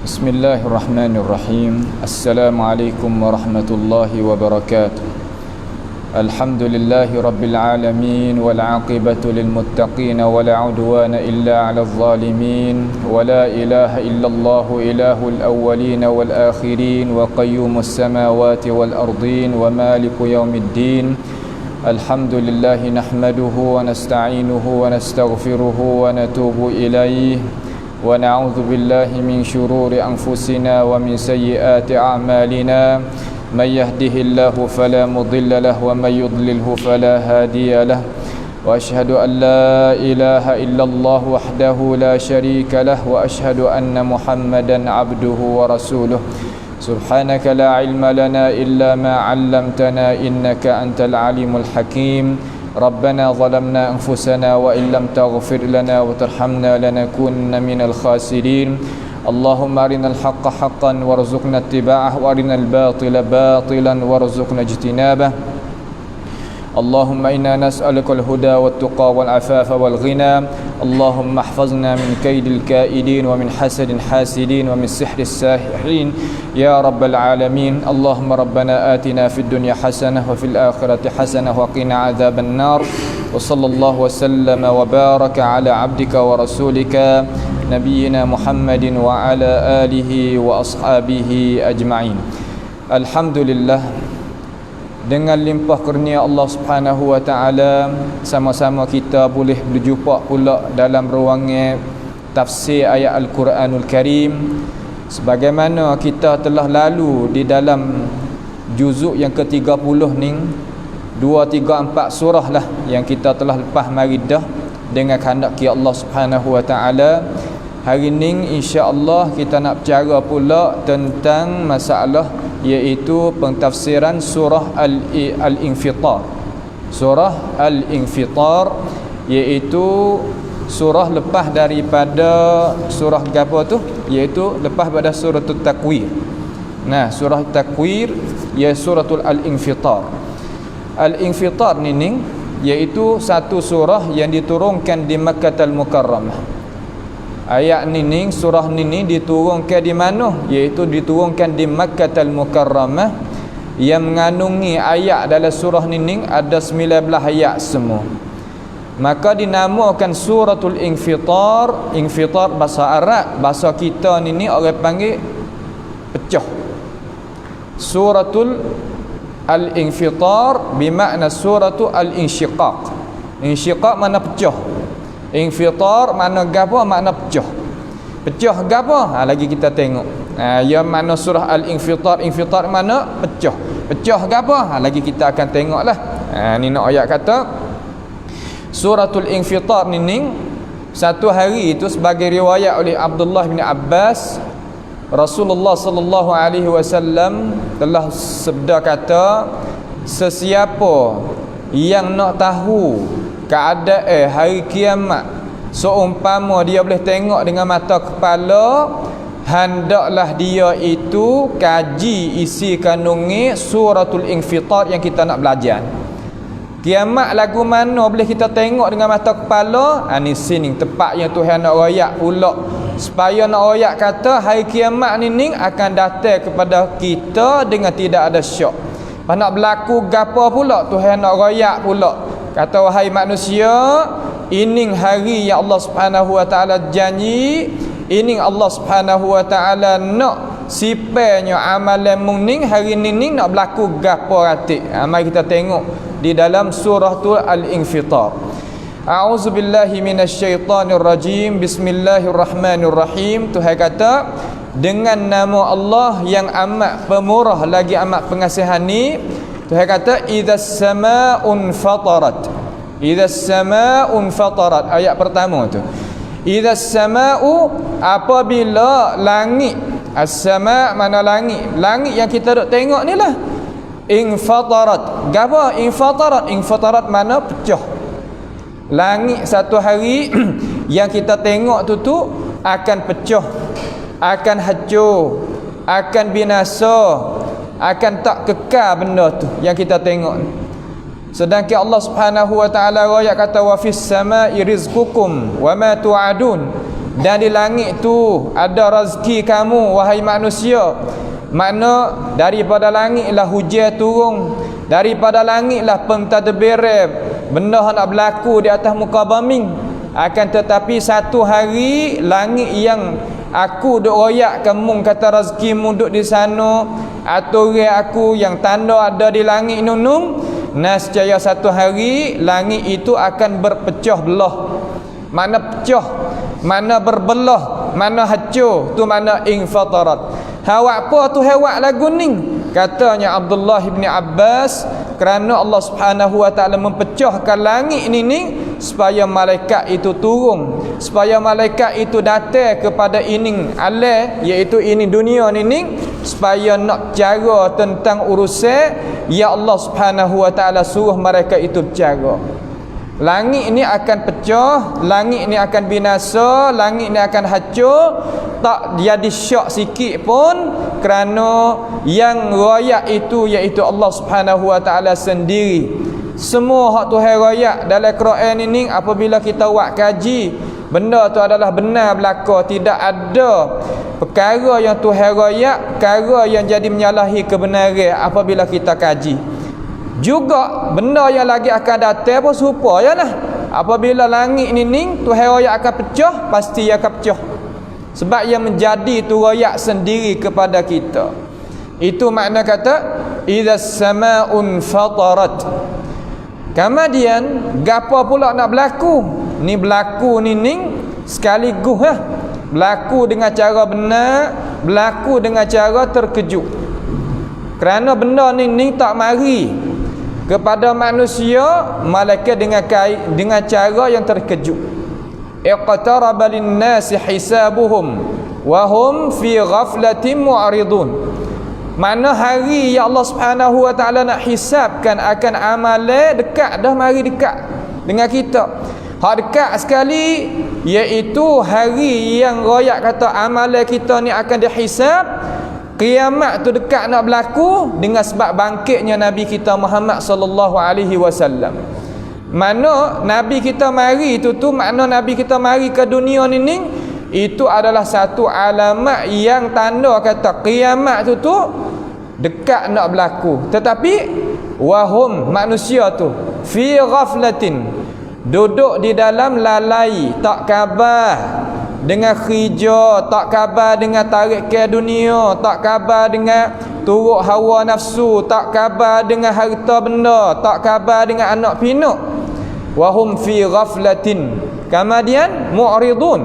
بسم الله الرحمن الرحيم. السلام عليكم ورحمة الله وبركاته. الحمد لله رب العالمين والعاقبة للمتقين ولا عدوان إلا على الظالمين ولا إله إلا الله إله الأولين والآخرين وقيوم السماوات والأرضين ومالك يوم الدين. الحمد لله نحمده ونستعينه ونستغفره ونتوب إليه ونعوذ بالله من شرور أنفسنا ومن سيئات أعمالنا. من يهده الله فلا مضل له ومن يضلله فلا هادي له. وأشهد أن لا إله إلا الله وحده لا شريك له وأشهد أن محمدا عبده ورسوله. سبحانك لا علم لنا إلا ما علمتنا إنك أنت العليم الحكيم. ربنا ظلمنا أنفسنا وإن لم تغفر لنا وترحمنا لنكونن من الخاسرين. اللهم أرنا الحق حقا وارزقنا اتباعه وأرنا الباطل باطلا وارزقنا اجتنابه. اللهم إنا نسألك الهدى والتقى والعفاف والغنى. اللهم احفظنا من كيد الكائدين ومن حسد الحاسدين ومن سحر الساحرين يا رب العالمين. اللهم ربنا آتنا في الدنيا حسنة وفي الآخرة حسنة وقنا عذاب النار. وصلى الله وسلم وبارك على عبدك ورسولك نبينا محمد وعلى آله وأصحابه أجمعين. الحمد لله, dengan limpah kurnia Allah Subhanahu wa taala, sama-sama kita boleh berjumpa pula dalam ruangan tafsir ayat Al-Quranul Karim. Sebagaimana kita telah lalu di dalam juzuk yang ke-30 ni, 2, 3, 4 surah lah yang kita telah lepas mari dah dengan kehendak Allah Subhanahu wa taala. Hari ni insya-Allah kita nak bercara pula tentang masalah iaitu pentafsiran surah Al-Infitar. Surah Al-Infitar iaitu surah lepas daripada surah apa tu? Iaitu lepas pada surah Takwir. Nah, surah Takwir iaitu suratul Al-Infitar. Al-Infitar ni iaitu satu surah yang diturunkan di Makkahul Mukarramah. Ayat ni surah ni diturunkan di mana? Iaitu diturunkan di Makkahul Mukarramah, yang mengandungi ayat dalam surah ni ada 19 ayat semua. Maka dinamakan suratul Infitar. Infitar bahasa Arab, bahasa kita ni orang panggil pecah. Suratul Al-Infitar bermakna suratul Al-Insyiqaq. Insyiqaq mana pecah. Infitar mana gapo? Makna pecah. Pecah gapo? Lagi kita tengok. Ya mana surah Al-Infitar. Infitar mana? Pecah. Pecah gapo? Lagi kita akan tengoklah. Ni nak ayat kata suratul Infitar ni satu hari itu sebagai riwayat oleh Abdullah bin Abbas, Rasulullah sallallahu alaihi wasallam telah sabda kata, sesiapa yang nak tahu keadaan hari kiamat seumpama dia boleh tengok dengan mata kepala, hendaklah dia itu kaji isi kandungi suratul Infitar yang kita nak belajar. Kiamat lagu mana boleh kita tengok dengan mata kepala? Ni sini tempat yang Tuhan nak royak pula, supaya nak royak kata hari kiamat ni akan datang kepada kita dengan tidak ada syak. Pas nak berlaku gapo pula Tuhan nak royak pula, kata wahai manusia, ini hari yang Allah Subhanahu wa taala janji, ini Allah Subhanahu wa taala nak sipanya amalan mung ning hari ni nak berlaku gapo ratik. Mari kita tengok di dalam surah tu Al-Infitar. A'udzubillahi minasyaitonir rajim. Bismillahirrahmanirrahim. Tuhan kata, dengan nama Allah yang amat pemurah lagi amat pengasihani. Tuhan kata, idzas samaa'un fatarat. Idzas samaa'un fatarat. Ayat pertama tu. Idzas samaa'u, apabila langit. As-sama' mana langit? Langit yang kita duk tengok ni lah. Infatarat. Gapo infatarat? Infatarat mana pecah. Langit satu hari yang kita tengok tu akan pecah, akan hancur, akan binasa, akan tak kekal benda tu yang kita tengok. Sedangkan Allah Subhanahu wa taala royak kata wa fis samai rizqukum wa ma tu'adun. dan di langit tu ada rezeki kamu wahai manusia. Makna daripada langitlah hujan turun, daripada langitlah pentadbir benda nak berlaku di atas muka bumi. Akan tetapi satu hari langit yang aku duk royak kamu kata rezekimu duk di sana, aturan aku yang tanda ada di langit nunung. Nescaya satu hari langit itu akan berpecah belah. Mana pecah, mana berbelah, mana hancur, tu mana infatarat. Hawak apa tu hawak lagu ni? Katanya Abdullah bin Abbas, kerana Allah Subhanahu wa taala mempecahkan langit ni supaya malaikat itu turun, supaya malaikat itu datang kepada ini alam, iaitu ini dunia ni, supaya nak cara tentang urusan ya Allah Subhanahu wa taala suruh mereka itu bercara. Langit ini akan pecah, langit ini akan binasa, langit ini akan hancur, tak jadi syak sikit pun, kerana yang royak itu iaitu Allah Subhanahu wa taala sendiri. Semua hak Tuhan royak dalam Quran ini apabila kita buat kaji, benda tu adalah benar belaka, tidak ada perkara yang Tuhan royak, perkara yang jadi menyalahi kebenaran apabila kita kaji. Juga benda yang lagi akan datang pun serupa ya lah. Apabila langit ni Tuhan royak akan pecah, pasti ia akan pecah. Sebab yang menjadi tu royak sendiri kepada kita. Itu makna kata idza samaun fatarat. Kemudian gapo pula nak berlaku? Ni berlaku ni sekaligus lah. Berlaku dengan cara benar, berlaku dengan cara terkejut. Kerana benda ni tak mari kepada manusia malaikat dengan cara yang terkejut. Iqtaraba lin-nasi hisabuhum wa hum fi ghaflatin mu'ridun. Mana hari ya Allah Subhanahu wa taala nak hisabkan akan amalan dekat dah mari dekat dengan kita. Hak dekat sekali iaitu hari yang royak kata amalan kita ni akan dihisab. Kiamat tu dekat nak berlaku dengan sebab bangkitnya Nabi kita Muhammad sallallahu alaihi wasallam. Mana Nabi kita mari tu makna Nabi kita mari ke dunia ni itu adalah satu alamat yang tanda kata kiamat tu dekat nak berlaku. Tetapi wahum manusia tu fi ghaflatin, duduk di dalam lalai, tak khabar dengan khija, tak khabar dengan tarik ke dunia, tak khabar dengan turut hawa nafsu, tak khabar dengan harta benda, tak khabar dengan anak pinak. Wahum fi ghaflatin. Kemudian mu'ridun.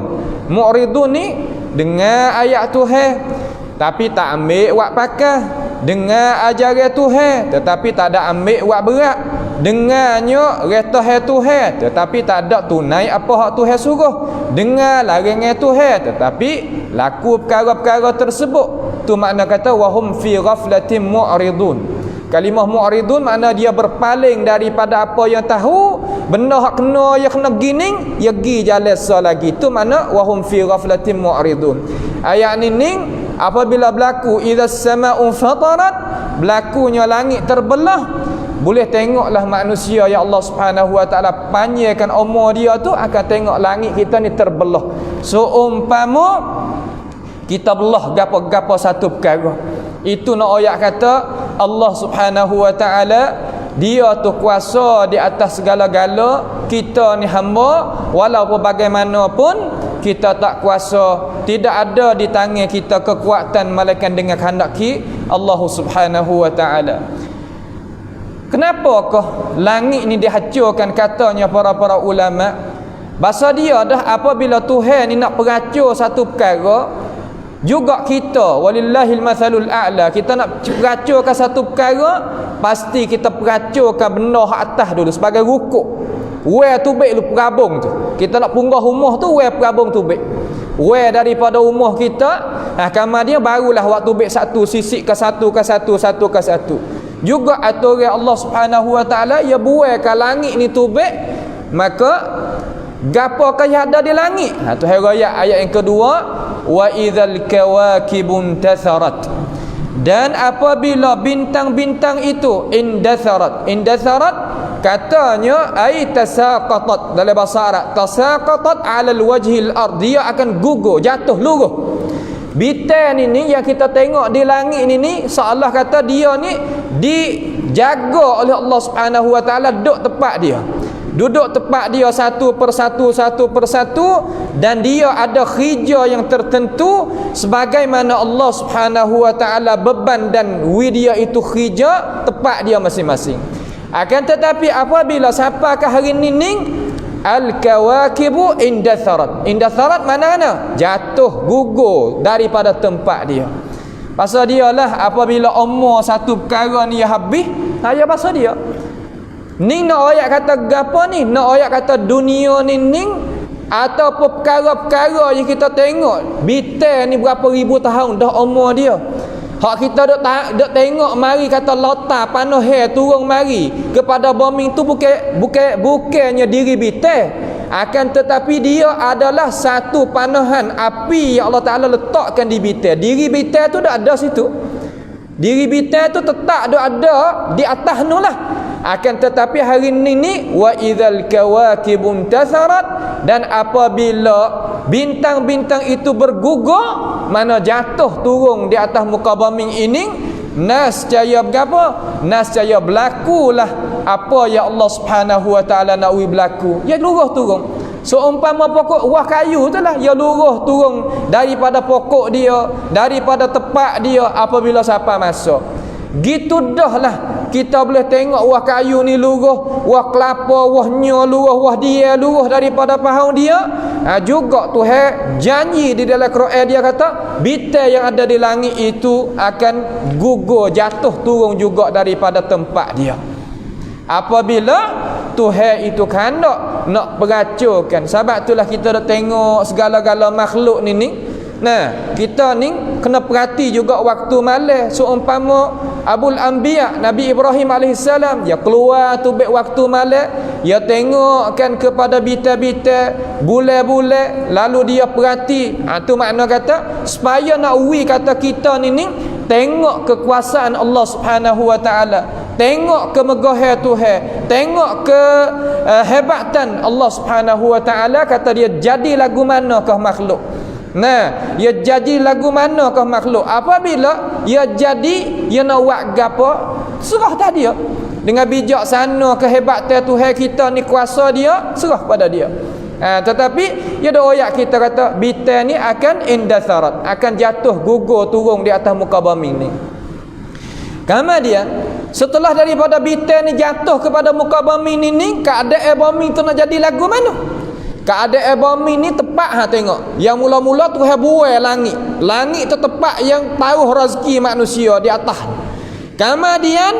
Mu'ridun ni dengar ayat Tuhan tapi tak ambil buat pakai. Dengar ajaran Tuhan tetapi tak ada ambil buat berat. Dengarnya retah Tuhan tetapi tak ada tunai apa hak Tuhan suruh. Dengar larangan Tuhan tetapi laku perkara-perkara tersebut. Tu makna kata wahum fi ghaflatin mu'ridun. Kalimah mu'ridun makna dia berpaling daripada apa yang tahu, benda hak kena ya kena gining ya gi jalan sa lagi. Tu makna wahum fi ghaflatin mu'ridun. Ayat ni apabila berlaku idza samaa'u fatarat, berlakunya langit terbelah, boleh tengoklah manusia ya Allah Subhanahu wa taala panjangkan umur dia tu akan tengok langit kita ni terbelah. Seumpama kita belah gapo-gapo satu perkara. Itu nak ayat kata Allah Subhanahu wa taala dia tu kuasa di atas segala-gala. Kita ni hamba, walaupun bagaimanapun kita tak kuasa, tidak ada di tangan kita kekuatan melainkan dengan kehendak Allah Subhanahu wa taala. Kenapakah langit ni dihancurkan katanya para ulama? Bahasa dia dah apabila Tuhan ni nak peracur satu perkara, juga kita walillahil mathalul a'la, kita nak peracurkan satu perkara, pasti kita peracurkan benda hak atas dulu sebagai rukuk. Weh tubik lu perabung tu. Kita nak punggah rumah tu, weh perabung tubik. Weh daripada rumah kita, kemudian barulah waktu tubik satu, sisik ke satu ke satu, satu ke satu. Juga aturan Allah Subhanahu wa taala ia buaikan langit ni tubik, maka gapo kaya ada di langit. Tu ayat yang kedua, wa idzal kawakibun tatharat. Dan apabila bintang-bintang itu indatharat katanya ai tasaqatat, dalam bahasa Arab tasaqatat 'ala al-wajhil ard, dia akan gugur, jatuh luruh. Bintang ni yang kita tengok di langit ni seolah kata dia ni dijaga oleh Allah Subhanahu wa taala, duduk tepat dia. Duduk tepat dia satu persatu dan dia ada khija yang tertentu sebagaimana Allah Subhanahu wa taala beban dan widya itu khija tepat dia masing-masing. Akan tetapi apabila sampai ke hari nining al-kawakibu indatharat. Indatharat mana? Jatuh, gugur daripada tempat dia. Pasal dia lah apabila umur satu perkara ni habis, ya pasal dia. Ning nak ayat kata gapo ni? Nak ayat kata dunia ni ning atau perkara-perkara yang kita tengok. Bintang ni berapa ribu tahun dah umur dia. Hak kita duk tengok mari kata lota panah hair turun mari kepada bombing tu bukannya diri bintang, akan tetapi dia adalah satu panahan api yang Allah Taala letakkan di bintang. Diri bintang tu dak ada situ. Diri bintang tu tetap dak ada di atas nu lah. Akan tetapi hari ni wa idzal kawakibun tatharat, dan apabila bintang-bintang itu bergugur, mana jatuh turun di atas muka bumi ini, nascaya berapa? Nascaya berlakulah apa yang Allah Subhanahu wa taala nak berlaku. Ya luruh turun. Seumpama pokok buah kayu tu lah, ya luruh turun daripada pokok dia, daripada tepat dia apabila siapa masuk. Gitu dah lah kita boleh tengok wah kayu ni luruh, wah kelapa, wah nyo luruh, wah dia luruh daripada pahang dia. Juga Tuhan janji di dalam Quran, dia kata bintang yang ada di langit itu akan gugur, jatuh turun juga daripada tempat dia apabila Tuhan itu kehendak nak beracurkan. Sebab itulah kita dah tengok segala-gala makhluk ni. Nah, kita ni kena perhati juga waktu malam. Seumpama Abul Anbiya Nabi Ibrahim alaihissalam, dia keluar tu baik waktu malam, dia tengokkan kepada bintang-bintang, bulan-bulan, lalu dia perhati. Tu makna kata supaya nak kata kita ni tengok kekuasaan Allah Subhanahu wa taala, tengok kemegahan Tuhan, tengok ke hebatan Allah Subhanahu wa taala. Kata dia jadi lagu manakah makhluk. Nah, ia jadi lagu manakah makhluk? Apabila ia jadi, ia nak buat gapo? Serah dah dia. Dengan bijaksana kehebatan Tuhan kita ni, kuasa dia, serah pada dia. Tetapi ia ada ayat kita kata bintang ni akan indatharat, akan jatuh gugur turun di atas muka bumi ni. Kemudian setelah daripada bintang ni jatuh kepada muka bumi ni, keadaan bumi tu nak jadi lagu mana? Keadaan bumi ni tepat tengok. Yang mula-mula Tuhan buai langit. Langit tu tepat yang tahu rezeki manusia di atas. Kemudian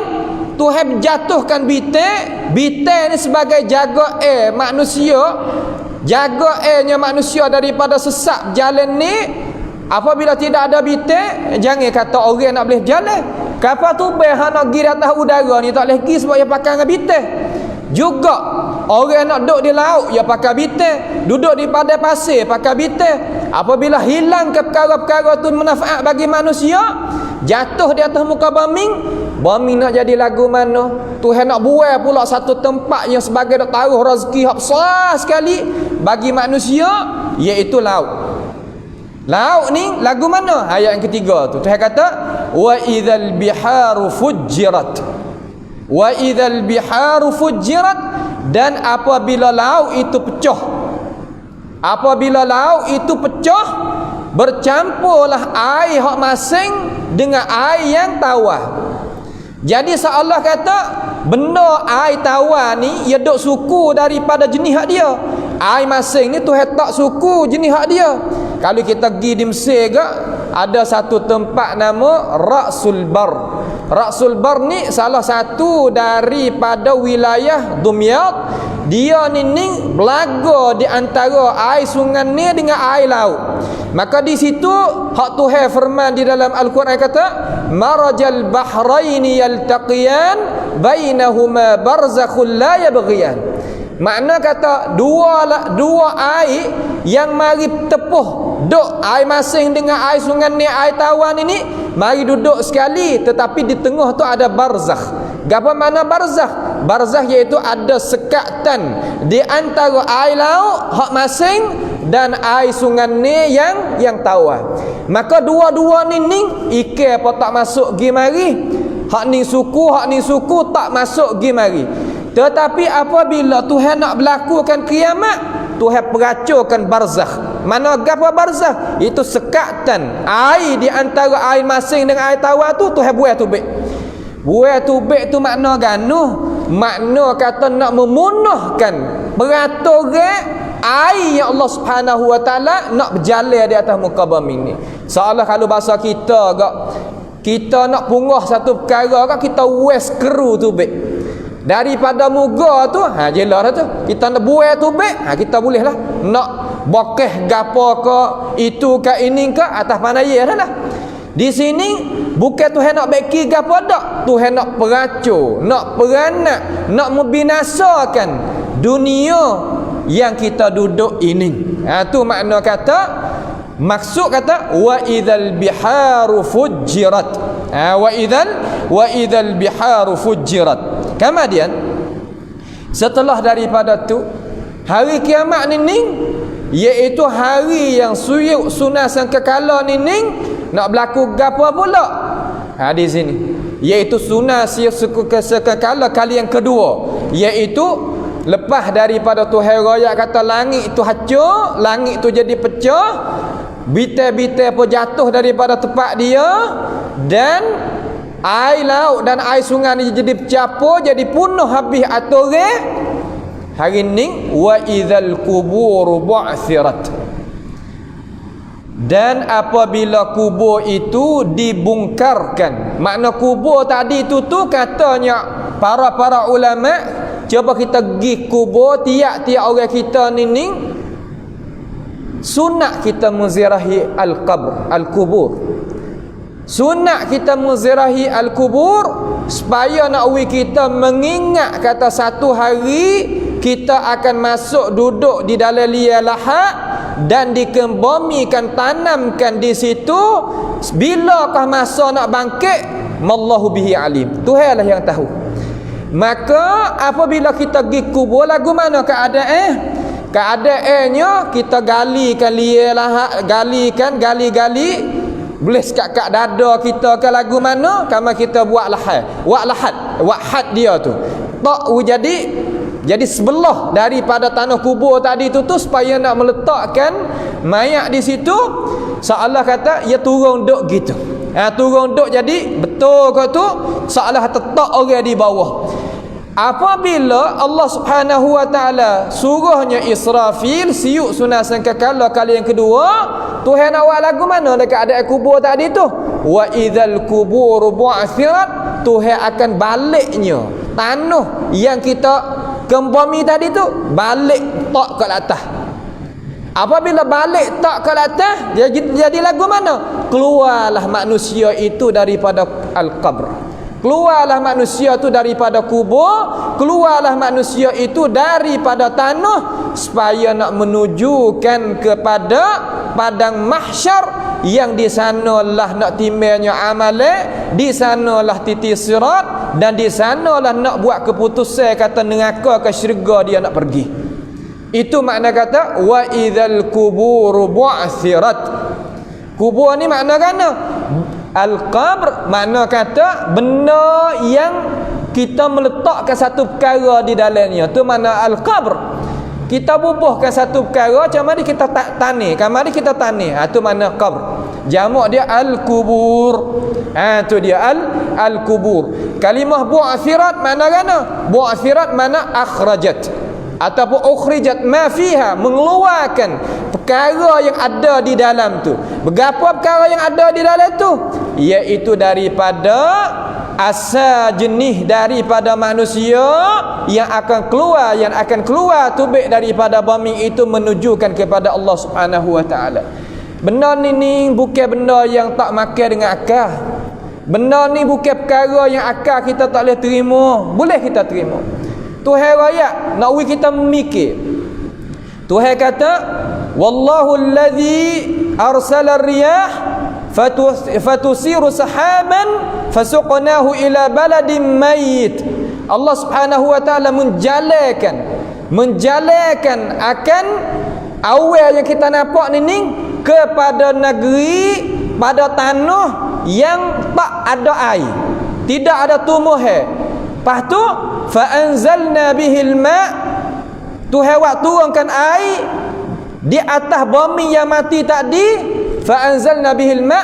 Tuhan jatuhkan bintang. Bintang ni sebagai jaga manusia. Jaga airnya manusia daripada sesat jalan ni. Apabila tidak ada bintang, jangan kata orang nak boleh jalan. Kapal tu nak pergi di atas udara ni tak boleh pergi sebab dia pakai dengan bintang. Juga orang nak duduk di laut, dia pakai bintang. Duduk di padang pasir, pakai bintang. Apabila hilang ke perkara-perkara tu manfaat bagi manusia, jatuh di atas muka bumi nak jadi lagu mana? Tuhan nak buat pula satu tempat yang sebagai nak taruh rezeki hak besar sekali bagi manusia, iaitu laut. Laut ni lagu mana? Ayat yang ketiga tu Tuhan kata wa idzal biharu fujjirat. Wa idzal biharu fujjirat, dan apabila laut itu pecah. Apabila laut itu pecah, bercampurlah air hak masing dengan air yang tawar. Jadi seolah kata benda air tawar ni ia duk suku daripada jenis hak dia. Air masing ni Tuhan tak suku jenis hak dia. Kalau kita pergi di Mesir ke, ada satu tempat nama Ra'sul Bar. Ra'sul Bar ni salah satu daripada wilayah Dumyat. Dia ni belaga di antara air sungai ni dengan air laut. Maka di situ hak Tuhan firman di dalam Al-Quran kata marajal bahraini yaltaqiyan bainahuma barzakhul la yabghiyan. Makna kata dua air yang mari tepuh duk air masing dengan air sungai ni, air tawan ini mari duduk sekali, tetapi di tengah tu ada barzakh. Apa makna barzakh? Barzakh iaitu ada sekatan di antara air laut hak masing dan air sungai ni yang tawar. Maka dua-dua ni ikan apa tak masuk gi mari. Hak ni suku tak masuk gi mari. Tetapi apabila Tuhan nak berlakukan kiamat, Tuhan peracurkan barzakh. Mana gapo barzakh? Itu sekatan air di antara air masing dengan air tawar tu Tuhan buat tubik. Buat tubik tu makna ganuh. Makna kata nak memunahkan peraturan air yang Allah Subhanahu Wa Taala nak berjalan di atas muka bumi ni. Seolah kalau bahasa kita gak, kita nak punggah satu perkara gak, kita wes keru tubik. Daripada muga tu, jelah dah tu. Kita nak buat tubik, kita boleh lah. Nak bokeh gapo ke, itu ke, ini ke, atas panaya dah lah. Di sini, bukan Tuhan nak beki gapo dak. Tuhan nak peracur, nak peranak, nak membinasakan dunia yang kita duduk ini. Tu makna kata, maksud kata, wa idzal biharu fujjirat. Wa idzal biharu fujjirat. Kemudian setelah daripada tu hari kiamat ni iaitu hari yang suyuk sunah sangkakala ni nak berlaku gapo pula di sini iaitu sunah sangkakala kali yang kedua, iaitu lepas daripada Tuhan raya kata langit itu hancur, langit itu jadi pecah, bitai-bitai pun jatuh daripada tempat dia, dan air laut dan air sungai ni jadi bercampur, jadi punah habis aturan. Hari ni wa idzal qubur bu'thirat. Dan apabila kubur itu dibongkarkan. Makna kubur tadi tu katanya para ulama, cuba kita pergi kubur tiap-tiap orang kita ni sunat kita menziarahi al-qabr, al-kubur. Sunat kita menziarahi al-kubur supaya nak kita mengingat kata satu hari kita akan masuk duduk di dalam liang lahat dan dikembamikan, tanamkan di situ. Bilakah masa nak bangkit, mallahu bihi alim, Tuhanlah yang tahu. Maka apabila kita pergi kubur, lagu mana keadaan? Keadaannya kita galikan liang lahat, gali boleh sekat-kat dada kita ke lagu mana, kama kita buat lahat dia tu tak jadi sebelah daripada tanah kubur tadi tu supaya nak meletakkan mayat di situ. Seolah kata ia turun duk gitu, turun duk jadi betul ke tu, seolah tetap orang di bawah. Apabila Allah Subhanahu Wa Taala suruhnya Israfil siuk sunah sangkakala kali yang kedua, Tuhan nak buat lagu mana dekat ada kubur tadi tu? Wa idzal qubur bu'thirat. Tuhan akan baliknya tanah yang kita kembami tadi tu, balik tak ke atas. Apabila balik tak ke atas, jadi lagu mana? Keluarlah manusia itu daripada al-qabr. Keluarlah manusia itu daripada kubur, keluarlah manusia itu daripada tanah, supaya nak menujukan kepada padang mahsyar yang di sanalah nak timbangnya amalan, di sanalah titik sirat, dan di sanalah nak buat keputusan kata neraka ke syurga dia nak pergi. Itu makna kata wa idzal qubur bu'thirat. Kubur ni makna kana al-qabr, makna kata benda yang kita meletakkan satu perkara di dalamnya, tu makna al-qabr. Kita bubuhkan satu perkara, macam mana kita tanah, kamari kita tanah, tu makna qabr. Jamak dia al-kubur. Tu dia al-kubur. Kalimah bu'thirat makna kana? Bu'thirat makna akhrajat ataupun ukhrijat ma fiha, mengeluarkan perkara yang ada di dalam tu. Berapa perkara yang ada di dalam tu? Iaitu daripada asal jenis daripada manusia yang akan keluar tubik daripada bumi itu menunjukkan kepada Allah Subhanahu Wa Taala. Benda ni bukan benda yang tak makan dengan akal. Benda ni bukan perkara yang akal kita tak boleh terima. Boleh kita terima. Tuhan raya nak kita memikir. Tuhan kata wallahu allazi arsala ar-riyah fatusiru sahaban fasuqnahu ila baladin mayyit Allah Subhanahu wa taala menjalankan akan awal yang kita nampak ni kepada negeri, pada tanah yang tak ada air, tidak ada tumbuhan. Lepas tu fa anzalna bihil ma', Tuhan buat turunkan air di atas bumi yang mati tadi. Fa anzalna bihil ma',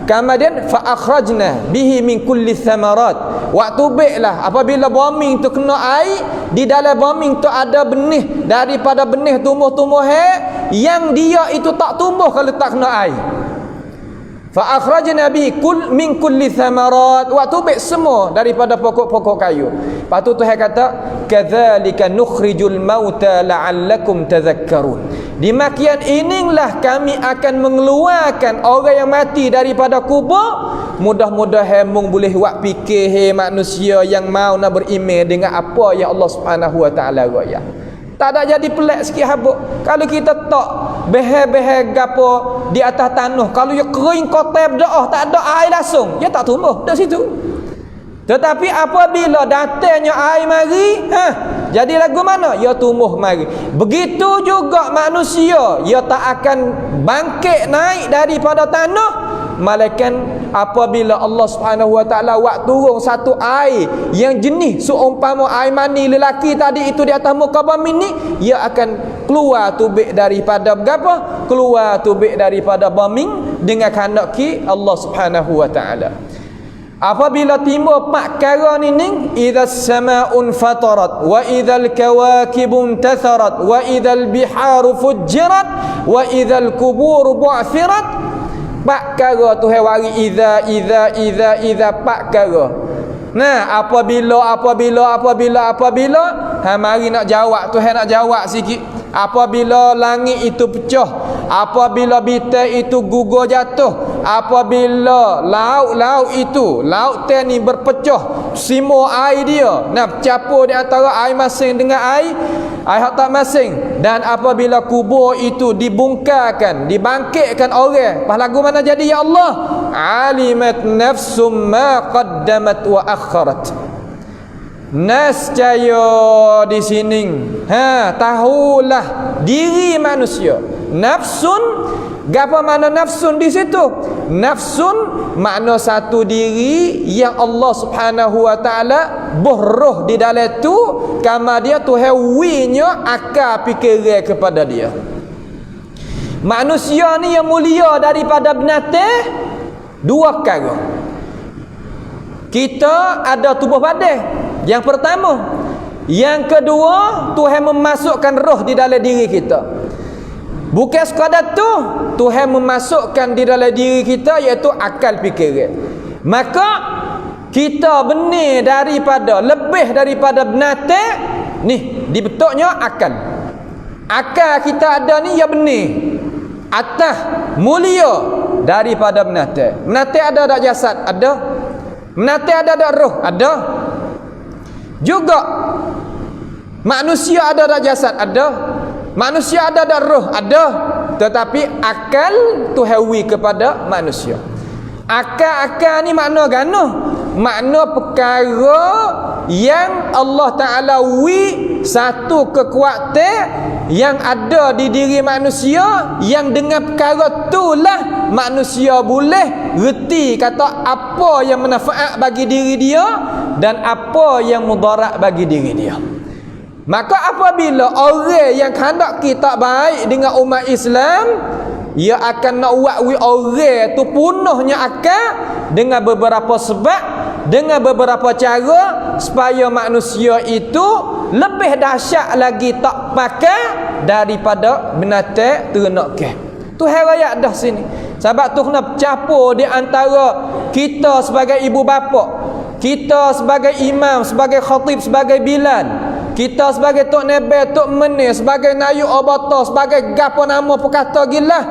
kemudian fa akhrajna bihi min kulli thamarat. Waktu baiklah apabila bumi tu kena air, di dalam bumi tu ada benih, daripada benih tumbuh-tumbuhan yang dia itu tak tumbuh kalau tak kena air. Fa akhrajna bihi min kulli thamarat. Waktu baik semua daripada pokok-pokok kayu. Lepas tu Tuhan kata kadzalika nukhrijul mauta la'allakum tadhakkarun. Demikian inilah kami akan mengeluarkan orang yang mati daripada kubur. Mudah-mudahan mung boleh buat fikir manusia yang mau nak beriman dengan apa yang Allah Subhanahu wa taala raya. Tak ada jadi pelik sikit habuk. Kalau kita tak behel-behel gapo di atas tanah, kalau dia kering kotor berdoa, tak ada air langsung, dia tak tumbuh kat situ. Tetapi apabila datangnya air mari, jadi lagu mana? Ia tumbuh mari. Begitu juga manusia, ia tak akan bangkit naik daripada tanah, malaikat apabila Allah Subhanahu wa taala buat turun satu air yang jenis seumpama air mani lelaki tadi itu di atas muka bumi ni, ia akan keluar tubik daripada berapa? Keluar tubik daripada bumi dengan kehendak Allah Subhanahu wa taala. Apabila timbul empat perkara ni, idzas samaa'un fatarat wa idzal kawakibu intatharat wa idzal biharu fujjirat wa idzal quburu bu'thirat. Empat perkara Tuhan wari idza empat perkara. Nah, apabila mari nak jawab, Tuhan nak jawab sikit. Apabila langit itu pecah, apabila bintang itu gugur jatuh, apabila laut ni berpecah, semua air dia nak campur di antara air masing dengan air tak masing, dan apabila kubur itu dibongkarkan, dibangkitkan orang, pas lagu mana jadi ya Allah? Alimat nafsum ma qaddamat wa akharat. Nascaya di sini tahulah diri manusia. Nafsun, apa makna nafsun di situ? Nafsun makna satu diri yang Allah Subhanahu wa taala roh di dalam tu, kama dia Tuhan winya akal fikiran kepada dia. Manusia ni yang mulia daripada binatang dua perkara. Kita ada tubuh badan, yang pertama. Yang kedua, Tuhan memasukkan roh di dalam diri kita. Bukan sekadar tu, Tuhan memasukkan di dalam diri kita iaitu akal fikiran. Maka kita benih daripada, lebih daripada binatang ni, dibentuknya akal. Akal kita ada ni ya benih, atas mulia daripada binatang. Binatang ada tak jasad? Ada. Binatang ada tak roh? Ada. Juga manusia ada tak jasad? Ada. Manusia ada tak roh? Ada. Tetapi akal Tuhawi kepada manusia. Akal ni makna gano? Makna perkara yang Allah Ta'ala satu kekuatan yang ada di diri manusia, yang dengan perkara itulah manusia boleh reti kata apa yang manfaat bagi diri dia dan apa yang mudarat bagi diri dia. Maka apabila orang yang hendak kita baik dengan umat Islam, ia akan nak buat orang tu punahnya akal dengan beberapa sebab, dengan beberapa cara, supaya manusia itu lebih dahsyat lagi tak pakai daripada binatang ternakan. Tuhan rakyat dah sini. Sebab tu kena campur di antara kita sebagai ibu bapa, kita sebagai imam, sebagai khatib, sebagai bilal, kita sebagai tok nebe, tok menir, sebagai nayu obata, sebagai gapo nama perkata gila.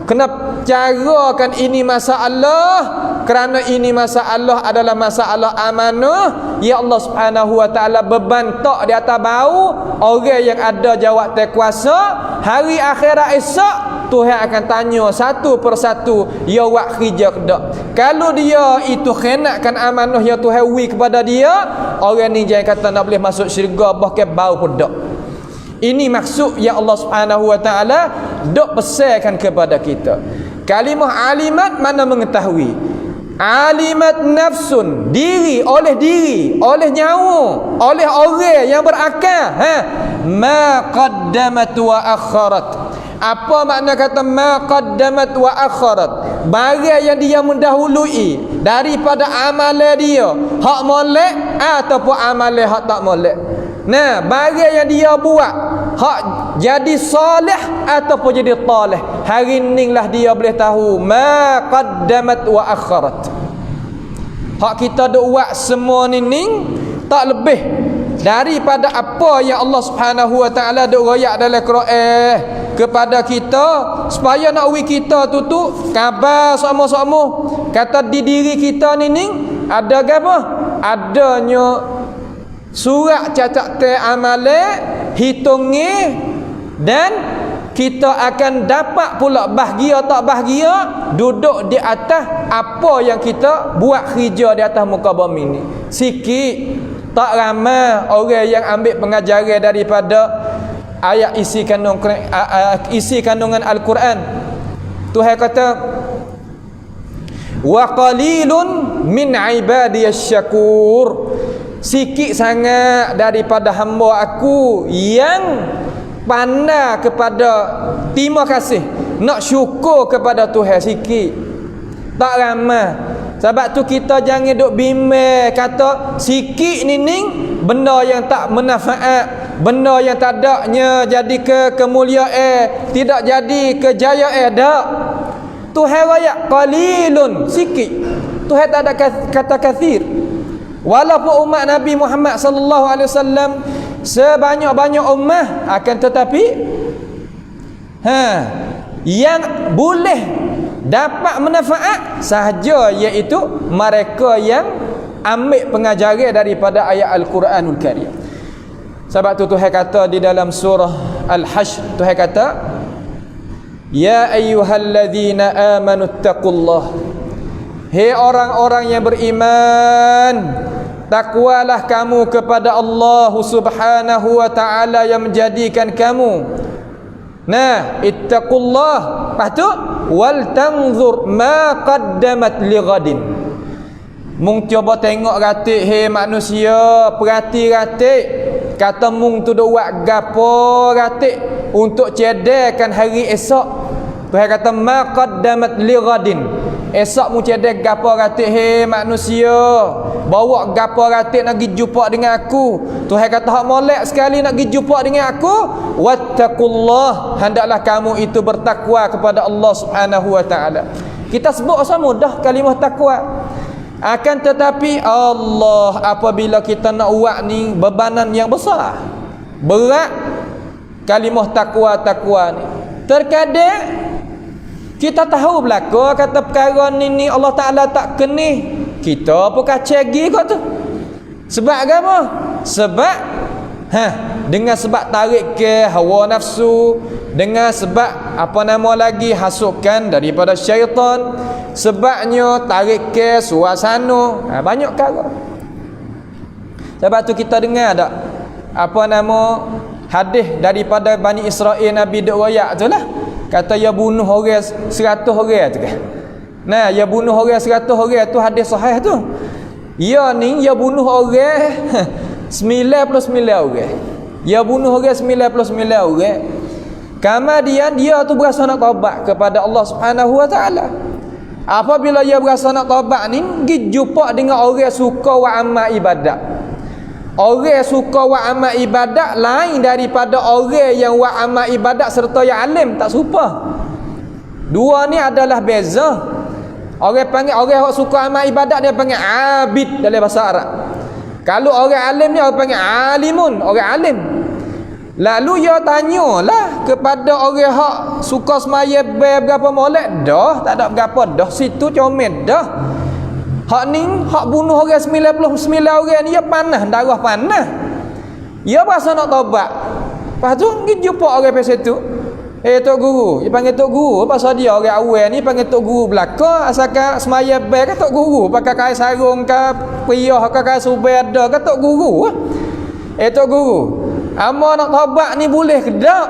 Kena carakan ini masalah kerana ini masalah adalah masalah amanah, ya Allah Subhanahu wa taala beban tok di atas bau orang yang ada jawab kuasa. Hari akhirat esok Tuhan akan tanya satu persatu, ya wak kerja ke dak. Kalau dia itu khenakkan amanah yang Tuhan wi kepada dia, orang ni jangan kata nak boleh masuk syurga bahkan bau pun dak. Ini maksud yang Allah Subhanahu wa taala dok pesankan kepada kita. Kalimah alimat mana mengetahui? Alimat nafsun, diri, oleh nyawa, oleh orang yang berakal. Ma qaddamat wa akharat. Apa makna kata ma qaddamat wa akharat? Barang yang dia mendahului daripada amalan dia, hak molek ataupun amalan hak tak molek. Nah, barang yang dia buat hak jadi soleh ataupun jadi taleh, hari ni lah dia boleh tahu ma qaddamat wa akharat. Hak kita duk buat semua ni tak lebih daripada apa yang Allah Subhanahu wa taala duk royak dalam Quran kepada kita, supaya nak wi kita tu khabar sama-sama kata di diri kita ni ada apa? Adanya surat cacat amalan hitungnya, dan kita akan dapat pula bahagia tak bahagia duduk di atas apa yang kita buat kerja di atas muka bumi ni. Sikit tak ramai orang yang ambil pengajaran daripada ayat isi kandungan Al-Quran. Tuhan kata wa qalilun min ibadiyasy syakur. Sikit sangat daripada hamba aku yang pandai kepada terima kasih, nak syukur kepada Tuhan. Sikit, tak ramai. Sebab tu kita jangan duk bimbang kata sikit ni benda yang tak bermanfaat, benda yang tak adanya jadi kemuliaan, tidak jadi kejayaan. Tak. Tuhan royak qalilun, sikit. Tuhan tak ada kata kathir. Walaupun umat Nabi Muhammad sallallahu alaihi wasallam sebanyak-banyak ummah, akan tetapi yang boleh dapat manfaat sahaja, iaitu mereka yang ambil pengajaran daripada ayat Al-Quranul Karim. Sebab tu Tuhan kata di dalam surah Al-Hashr, Tuhan kata ya ayyuhalladzina amanu taqullah. Hei orang-orang yang beriman, takwalah kamu kepada Allah Subhanahu wa taala yang menjadikan kamu. Nah, ittaqullah, lepas tu wal tanzur ma qaddamat lighadin. Mung cuba tengok ratik, hei manusia, perhati ratik. Kata mung tu duk buat gapo ratik untuk cedakan hari esok. Tuhan kata ma qaddamat lighadin. Esok mu cedek gapo ratik, hei manusia, bawa gapo ratik nak pergi jumpa dengan aku. Tuhan kata hak molek sekali nak pergi jumpa dengan aku. Wattaqullah, hendaklah kamu itu bertakwa kepada Allah Subhanahu wa taala. Kita sebut sama dah kalimah takwa. Akan tetapi Allah apabila kita nak buat ni bebanan yang besar, berat kalimah takwa ni. Terkadang kita tahu belaka kata perkara ni Allah Ta'ala tak kenih, kita pun kacagi kau tu. Sebab apa? Sebab dengan sebab tarik ke hawa nafsu, dengan sebab apa nama lagi hasukan daripada syaitan, sebabnya tarik ke suasana, banyak perkara. Sebab tu kita dengar tak apa nama hadis daripada Bani Israel, Nabi duk royak tu lah, kata ya bunuh orang 100 orang tu kan. Nah, ya bunuh orang 100 orang tu hadis sahih tu. Ya ni ya bunuh orang 99 orang. Ya bunuh orang 99 orang. Kemudian dia tu berasa nak taubat kepada Allah Subhanahu wa taala. Apabila dia berasa nak taubat ni, pergi jumpa dengan orang suka wa amal ibadat. Orang suka wa amal ibadat lain daripada orang yang wa amal ibadat serta yang alim, tak serupa. Dua ni adalah beza. Orang panggil orang yang suka amal ibadat dia panggil abid dalam bahasa Arab. Kalau orang alim ni orang panggil alimun, orang alim. Lalu dia tanyalah kepada orang hak suka semaya berapa molek, dah tak ada berapa dah, situ comel dah. Hak ni, hak bunuh orang 99 orang ni, dia panah, darah panah. Dia berasa nak taubat. Lepas tu, pergi jumpa orang pasal tu. Tok Guru, dia panggil Tok Guru. Pasal dia orang awal ni panggil Tok Guru belaka. Asalkan semaya beg ke Tok Guru. Pakai kain sarung ke, piyah ke, kain subeda ke Tok Guru. Tok Guru, hamba nak taubat ni boleh ke tak?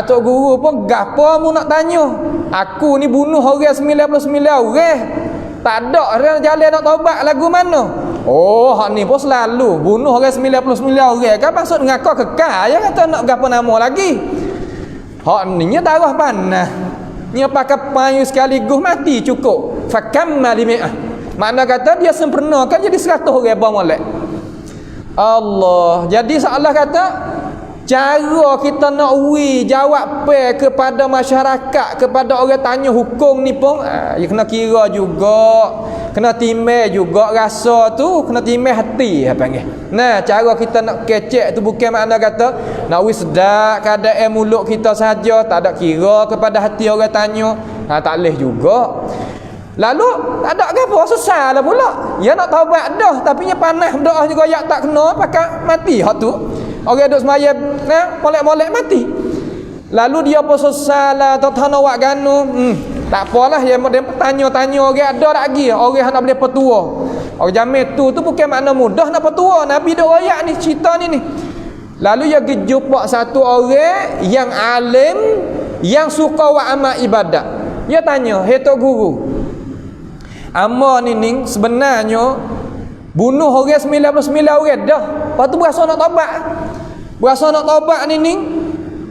Tok Guru pun gapo mu nak tanya. Aku ni bunuh orang 99 orang. Tak ada orang jalan nak taubat lagu mana? Oh, hak ni pun selalu bunuh orang 99 orang. Kan maksud dengan kau kekal ya kata nak gapo nama lagi. Hak ni nya darah panah. Nya pakai payu sekaligus mati cukup. Fakamma limi'ah. Makna kata dia sempurnakan jadi 100 orang molek. Allah. Jadi seolah kata cara kita nak jawab kepada masyarakat, kepada orang tanya hukum ni pun ya kena kira juga, kena timbang juga rasa tu, kena timbang hati apa panggil. Nah, cara kita nak kecek tu bukan makna kata nak sedap keadaan mulut kita saja, tak ada kira kepada hati orang tanya. Tak leh juga. Lalu tak ada apa susah lah pula. Ya nak taubat dah tapi nya panas doa juga yak tak kena pakai mati hak tu. Orang duk semaya molek-molek mati. Lalu dia pun susah lah tak tahu nak buat ganu. Tak apalah yang dia tanya-tanya orang ada lagi orang nak boleh petua. Orang jamin tu bukan makna mudah nak petua. Nabi dak royak ni cerita ni. Lalu dia jumpa satu orang yang alim yang suka buat amal ibadat. Dia tanya, "Hei Tok Guru, amma ni sebenarnya bunuh orang 99 orang dah. Lepas tu berasa nak taubat. Berasa nak taubat ni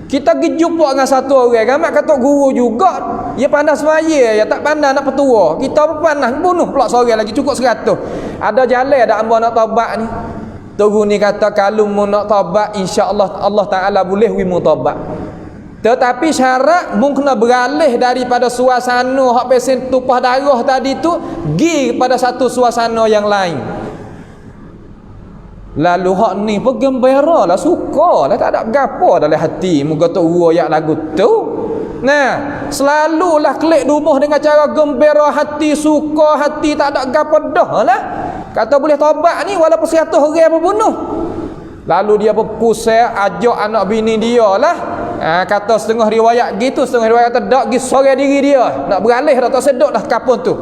kita pergi jumpa dengan satu orang. Gamak kata guru juga. Dia pandai semaya, dia tak pandai nak petua. Kita pun pandai bunuh pula seorang lagi cukup 100. Ada jalan dak hamba nak taubat ni. Guru ni kata kalau mu nak taubat insya-Allah Allah Taala boleh mu taubat. Tetapi syarat mu kena beralih daripada suasana hak pesen tumpah darah tadi tu pergi kepada satu suasana yang lain. Lalu hak ni pun gembira lah, suka lah, tak ada gapo dalam hati muka tok guru ayat lagu tu. Nah, selalulah klik rumah dengan cara gembira hati, suka hati, tak ada gapo dah lah. Kata boleh taubat ni walaupun 100 orang pun bunuh. Lalu dia pun pusat ajak anak bini dia lah. Kata setengah riwayat gitu, setengah riwayat kata dak gi sorang diri dia. Nak beralih dah tak sedok dah kapung tu.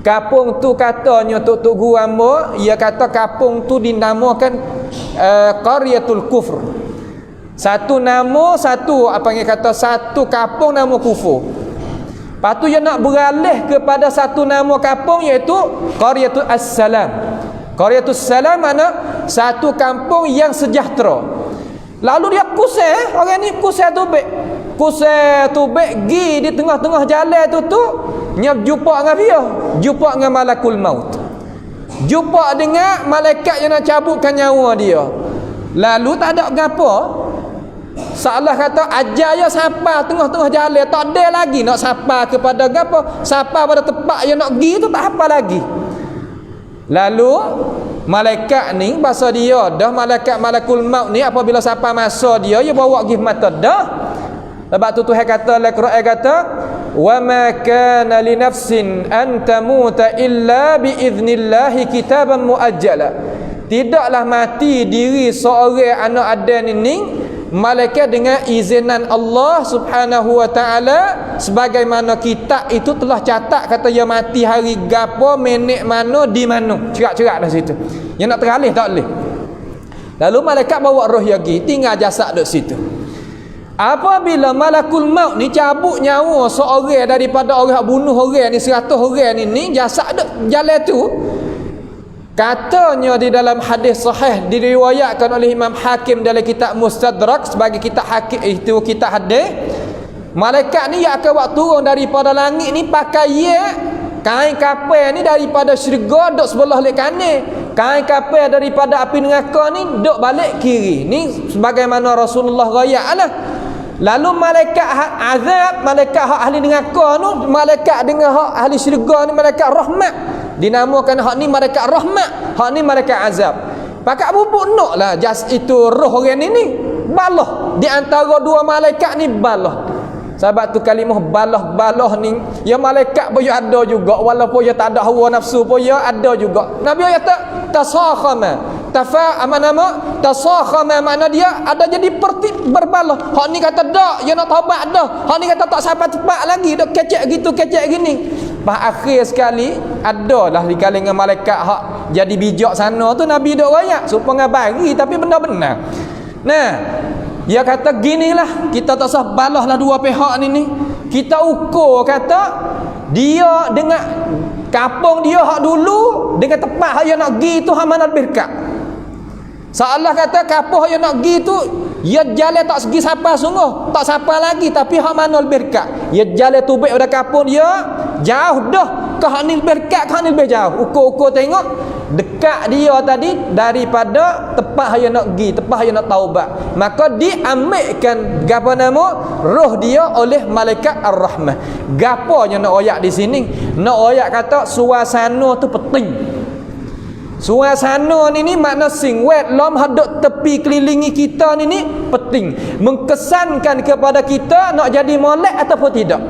Kapung tu katanya Tok Guru hamba, ia kata kapung tu dinamakan Qaryatul Kufr. Satu nama, satu apa yang kata satu kapung nama kufur. Lepas tu dia nak beralih kepada satu nama kapung iaitu Qaryatul As-Salam. Qaryatul Salam mana satu kampung yang sejahtera. Lalu dia kusai, orang ni kusai tubik. Kusai tubik gi di tengah-tengah jalan tu nyap jumpa dengan dia, jumpa dengan malakul maut. Jumpa dengan malaikat yang nak cabutkan nyawa dia. Lalu tak ada gapo. Seolah kata ajar dia sapa tengah-tengah jalan, tak ada lagi nak sapa kepada gapo, sapa pada tempat yang nak pergi tu tak apa lagi. Lalu malaikat ni bahasa dia dah malaikat malakul maut ni apabila sapa masa dia bawa pergi mata dah. Sebab tu Tuhan kata dalam Quran kata wa ma kana li nafsin an tamuta illa bi idznillah kitaban muajjala. Tidaklah mati diri seorang anak Adam ini malaikat dengan izinan Allah Subhanahu wa taala sebagaimana kitab itu telah catat kata dia mati hari gapo minit mana di mana cerak-cerak dah situ. Yang nak teralih tak boleh. Lalu malaikat bawa roh dia pergi tinggal jasad duk situ. Apabila malakul maut ni cabut nyawa seorang daripada orang bunuh orang ni 100 orang ni jasad duk jalan tu. Katanya di dalam hadis sahih diriwayatkan oleh Imam Hakim dalam kitab Mustadrak sebagai kitab hakim itu kitab hadis. Malaikat ni yang akan buat turun daripada langit ni pakai kain kapal ni daripada syurga duk sebelah lek kanan. Kain kapal daripada api neraka ni duk balik kiri. Ni sebagaimana Rasulullah rakyatlah. Lalu malaikat azab, malaikat hak ahli neraka tu, malaikat dengan hak ahli syurga ni malaikat rahmat. Dinamakan hak ni malaikat rahmat, hak ni malaikat azab. Pakak bubuk naklah jas itu roh orang ni balah di antara dua malaikat ni balah. Sebab tu kalimah balah ni ya malaikat pun ada juga, walaupun dia tak ada hawa nafsu pun ya ada juga. Nabi kata tasakhama. Tasakhama makna dia ada jadi berbalah. Hak ni kata dak, dia nak taubat dah. Hak ni kata tak sampai cepat lagi, dak kecek gitu, kecek gini. Pas akhir sekali adalah di kalangan malaikat hak jadi bijak sana tu Nabi dak royak supaya bagi tapi benda benar. Nah, dia kata ginilah, kita tak usah balahlah dua pihak ni. Kita ukur kata dia dengan kampung dia hak dulu dengan tempat hak dia nak pergi tu hak mana lebih dekat. Seolah kata kampung hak dia nak pergi tu dia jalan tak segi siapa sungguh, tak siapa lagi, tapi hak mana lebih dekat. Dia jalan tubik pada kampung dia jauh dah, ke hak ni lebih dekat, ke hak ni lebih jauh. Ukur-ukur tengok dekat dia tadi daripada tempat dia nak pergi, tempat dia nak taubat, maka diambilkan gapo nama roh dia oleh malaikat ar-rahmah. Gapo yang nak oyak di sini? Nak oyak kata suasana tu penting. Suasana ni makna sing wedlom hadap tepi kelilingi kita ni penting, mengkesankan kepada kita nak jadi molek ataupun tidak.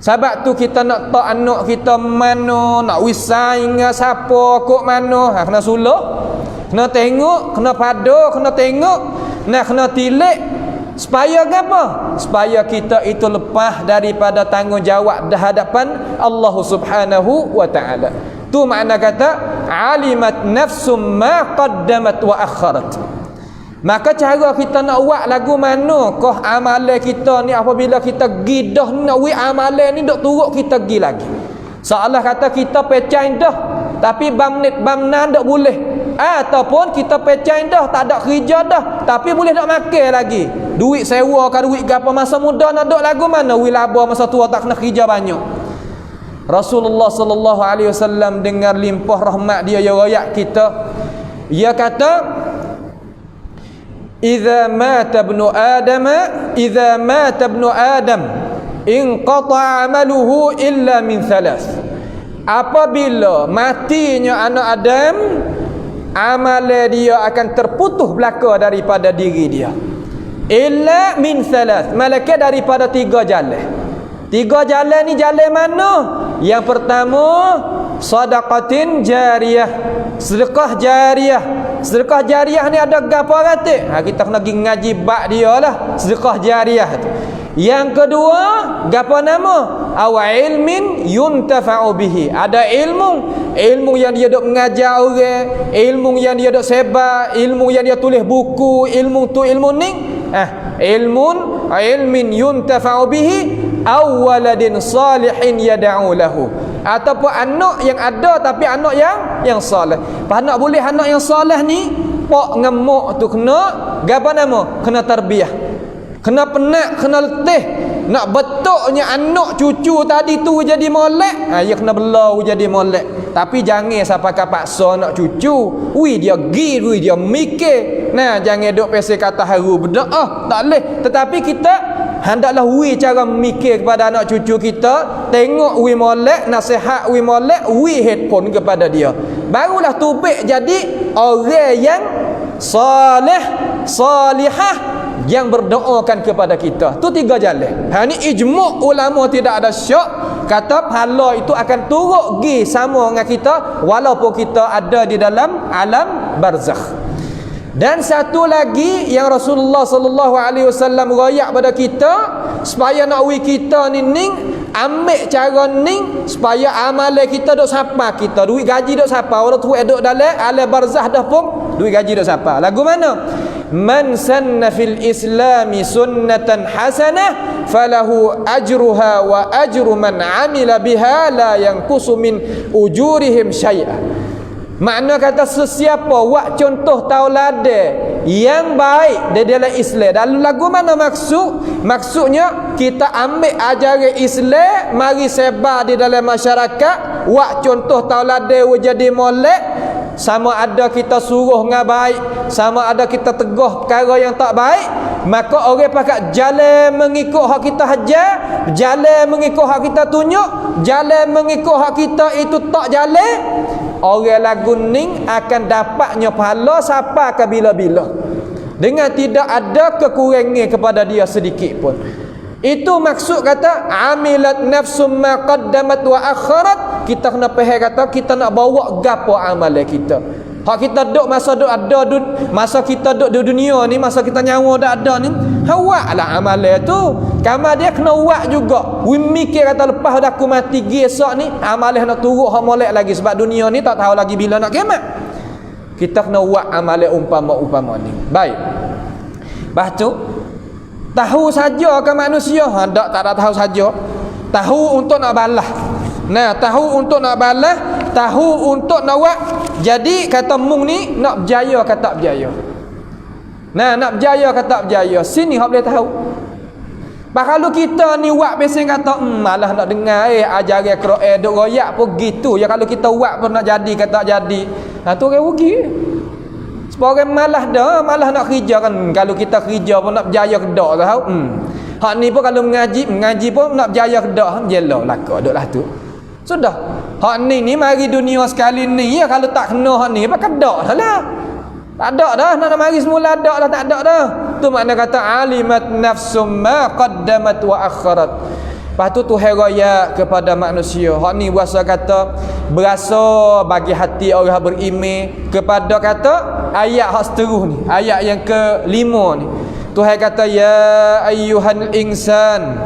Sebab tu kita nak tak anak kita mana, nak wisai dengan siapa, kok mana, kena suluh, kena tengok, kena pada, kena tengok, nak kena tilik. Supaya apa? Supaya kita itu lepas daripada tanggungjawab di hadapan Allah Subhanahu wa taala. Tu makna kata alimat nafsum ma qaddamat wa akharat. Maka cara kita nak buat lagu mana kah amalan kita ni apabila kita gidah nak buat amalan ni dok turut kita gi lagi. Seolah kata kita pecah dah tapi bamnit bamnan dok boleh. Ataupun kita pecah dah tak ada kerja dah tapi boleh nak makan lagi. Duit sewa ke duit gapo masa muda nak dok lagu mana wi laba masa tua tak kena kerja banyak. Rasulullah sallallahu alaihi wasallam dengar limpah rahmat dia royak kita. Dia kata idza mata ibnu adam inqata amaluhu illa min thalath. Apabila matinya anak Adam, amalan dia akan terputus belaka daripada diri dia. Illa min thalath, malaikat daripada 3 jalan. 3 jalan ni jalan mana? Yang pertama sadaqatin jariyah, sedekah jariyah. Sedekah jariyah ni ada gapo kata? Kita kena pergi ngaji bab dia lah sedekah jariyah tu. Yang kedua gapo nama? Aw ilmin yuntafa'u bihi. Ada ilmu yang dia dok mengajar orang, ilmu yang dia dok sebar, ilmu yang dia tulis buku, ilmu tu ilmu ni ilmin yuntafa'u bihi aw waladin salihin yad'u lahu. Ataupun anak yang ada tapi anak yang soleh. Anak boleh anak yang soleh ni pok ngemuk tu kena gapo nama? Kena tarbiyah. Kena penat, kena letih. Nak betulnya anak cucu tadi tu jadi molek, dia kena belau jadi molek. Tapi jangan sampai paksa nak cucu. Dia gi, dia mikir. Nah, jangan duk pesel kata haru berdoa. Tak boleh. Tetapi kita hendaklah cara mikir kepada anak cucu kita. Tengok molek, nasihat molek, headphone kepada dia. Barulah tubik jadi orang yang soleh, salihah, yang berdoakan kepada kita. Tu 3 jalan. Ni ijma' ulama tidak ada syak kata pahala itu akan turut gi sama dengan kita walaupun kita ada di dalam alam barzakh. Dan satu lagi yang Rasulullah sallallahu alaihi wasallam royak pada kita supaya nak wi kita ni ambil cara ni supaya amalan kita dok sapa kita, duit gaji dok sapa, orang tu dok dalam alam barzakh dah pun duit gaji dok sapa. Lagu mana? Man sanna fil islami sunnatan hasanah falahu ajruha wa ajru man amila biha la yanqusu min ujurihim syai'a. Makna kata sesiapa buat contoh tauladan yang baik di dalam Islam. Dalam lagu mana maksudnya kita ambil ajaran Islam mari sebar di dalam masyarakat, buat contoh tauladan jadi molek. Sama ada kita suruh dengan baik, sama ada kita tegah perkara yang tak baik, maka orang pakat jalan mengikut hak kita hajar, jalan mengikut hak kita tunjuk, jalan mengikut hak kita itu tak jalan, orang lagu ni akan dapatnya pahala sampai ke bila-bila dengan tidak ada kekurangan kepada dia sedikit pun. Itu maksud kata amilat nafsum ma qaddamat wa akharat. Kita kena faham kata kita nak bawa gapo amalan kita. Hak kita duk masa duk ada masa kita duk di dunia ni, masa kita nyawa dak ada ni, hawa lah amalan tu. Kamar dia kena buat juga. We mikir kata lepas dah aku mati esok ni amalan nak turun hak molek lagi sebab dunia ni tak tahu lagi bila nak kiamat. Kita kena buat amalan umpama ni. Baik. Lepas tu tahu saja ke manusia? Tak ada tahu saja. Tahu untuk nak balas. Nah, tahu untuk nak balas, tahu untuk nak buat. Jadi kata mung ni nak berjaya ke tak berjaya. Nah, nak berjaya ke tak berjaya. Sini hak boleh tahu. Kalau kita ni buat biasa kata malah nak dengar ajaran Quran duk royak pun gitu. Ya kalau kita buat pun nak jadi ke tak jadi. Ha tu orang rugi. Sebab orang malah nak kerja kan. Kalau kita kerja pun nak berjaya ke tak tahu. Hak ni pun kalau mengaji pun nak berjaya ke tak, jelah laka duklah tu. Sudah. Hak ni mari dunia sekali ni ya, kalau tak kena hak ni apa kedak dah. Tak ada dah, nak mari semula ada dah, tak ada dah. Tu makna kata alimat nafsum ma qaddamat wa akharat. Lepas tu Tuhan raya kepada manusia. Hak ni berasa kata berasa bagi hati orang beriman kepada kata ayat hak seterus ni, ayat yang ke-5 ni. Tuhan kata ya ayyuhal insan,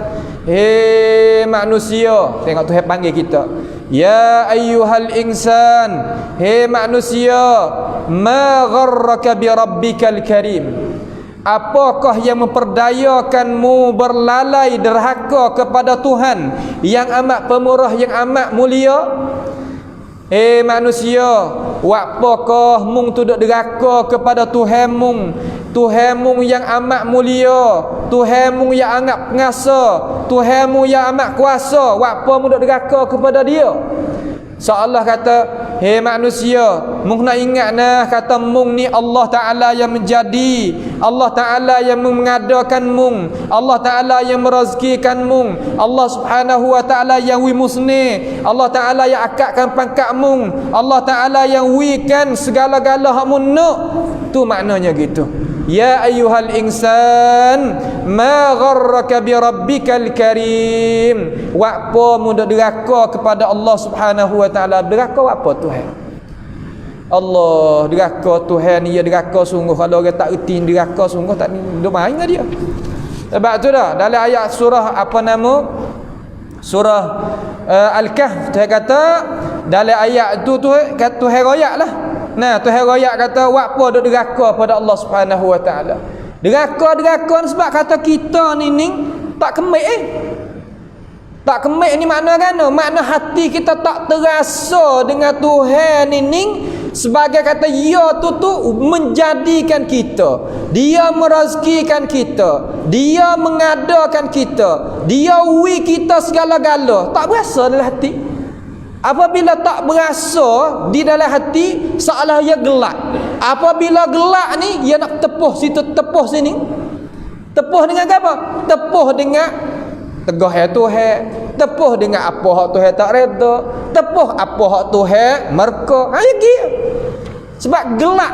hei manusia. Tengok Tuhan panggil kita. Ya ayyuhal insan, hei manusia, ma gharraka bi rabbikal karim. Apakah yang memperdayakanmu berlalai derhaka kepada Tuhan yang amat pemurah, yang amat mulia? Hei manusia, apakah mung tu duk derhaka kepada Tuhan mung? Tuhan mung yang amat mulia, Tuhan mung yang amat penguasa, Tuhan mung yang amat kuasa. Apa mung duk derhaka kepada dia? Allah kata, hei manusia, mung nak ingat nah kata mung ni Allah Ta'ala yang menjadi, Allah Ta'ala yang mengadakan mung, Allah Ta'ala yang merezekikan mung, Allah Subhanahu Wa Ta'ala yang wi musni, Allah Ta'ala yang akakkan pangkat mung, Allah Ta'ala yang wikan segala-gala hak mun nak. Tu maknanya gitu. Ya ayyuhal insan, ma gharraka bi rabbikal karim. Apa mu derhaka kepada Allah Subhanahu Wa Ta'ala? Derhaka apa Tuhan? Allah derhaka Tuhan ni, ya derhaka sungguh. Kalau orang tak erti derhaka sungguh, tak ni duk main dengan dia. Sebab tu dah dalam ayat surah apa nama? Surah Al-Kahf, Tuhan kata dalam ayat tu Tuhan royaklah. Nah, Tuhan royak kata apa duk derhaka pada Allah Subhanahu Wa Ta'ala. Derhaka sebab kata kita ni tak kemik Tak kemik ni makna kan? Makna hati kita tak terasa dengan Tuhan ni sebagai kata ya tu menjadikan kita, dia merezekikan kita, dia mengadakan kita, dia wi kita segala-gala. Tak berasa dalam hati. Apabila tak berasa di dalam hati, seolah ia gelak. Apabila gelak ni, ia nak tepuh situ, tepuh sini. Tepuh dengan apa? Tepuh dengan tegah Tuhan, tepuh dengan apa hak Tuhan tak reda, tepuh apa hak Tuhan murka. Ya gitu. Sebab gelak.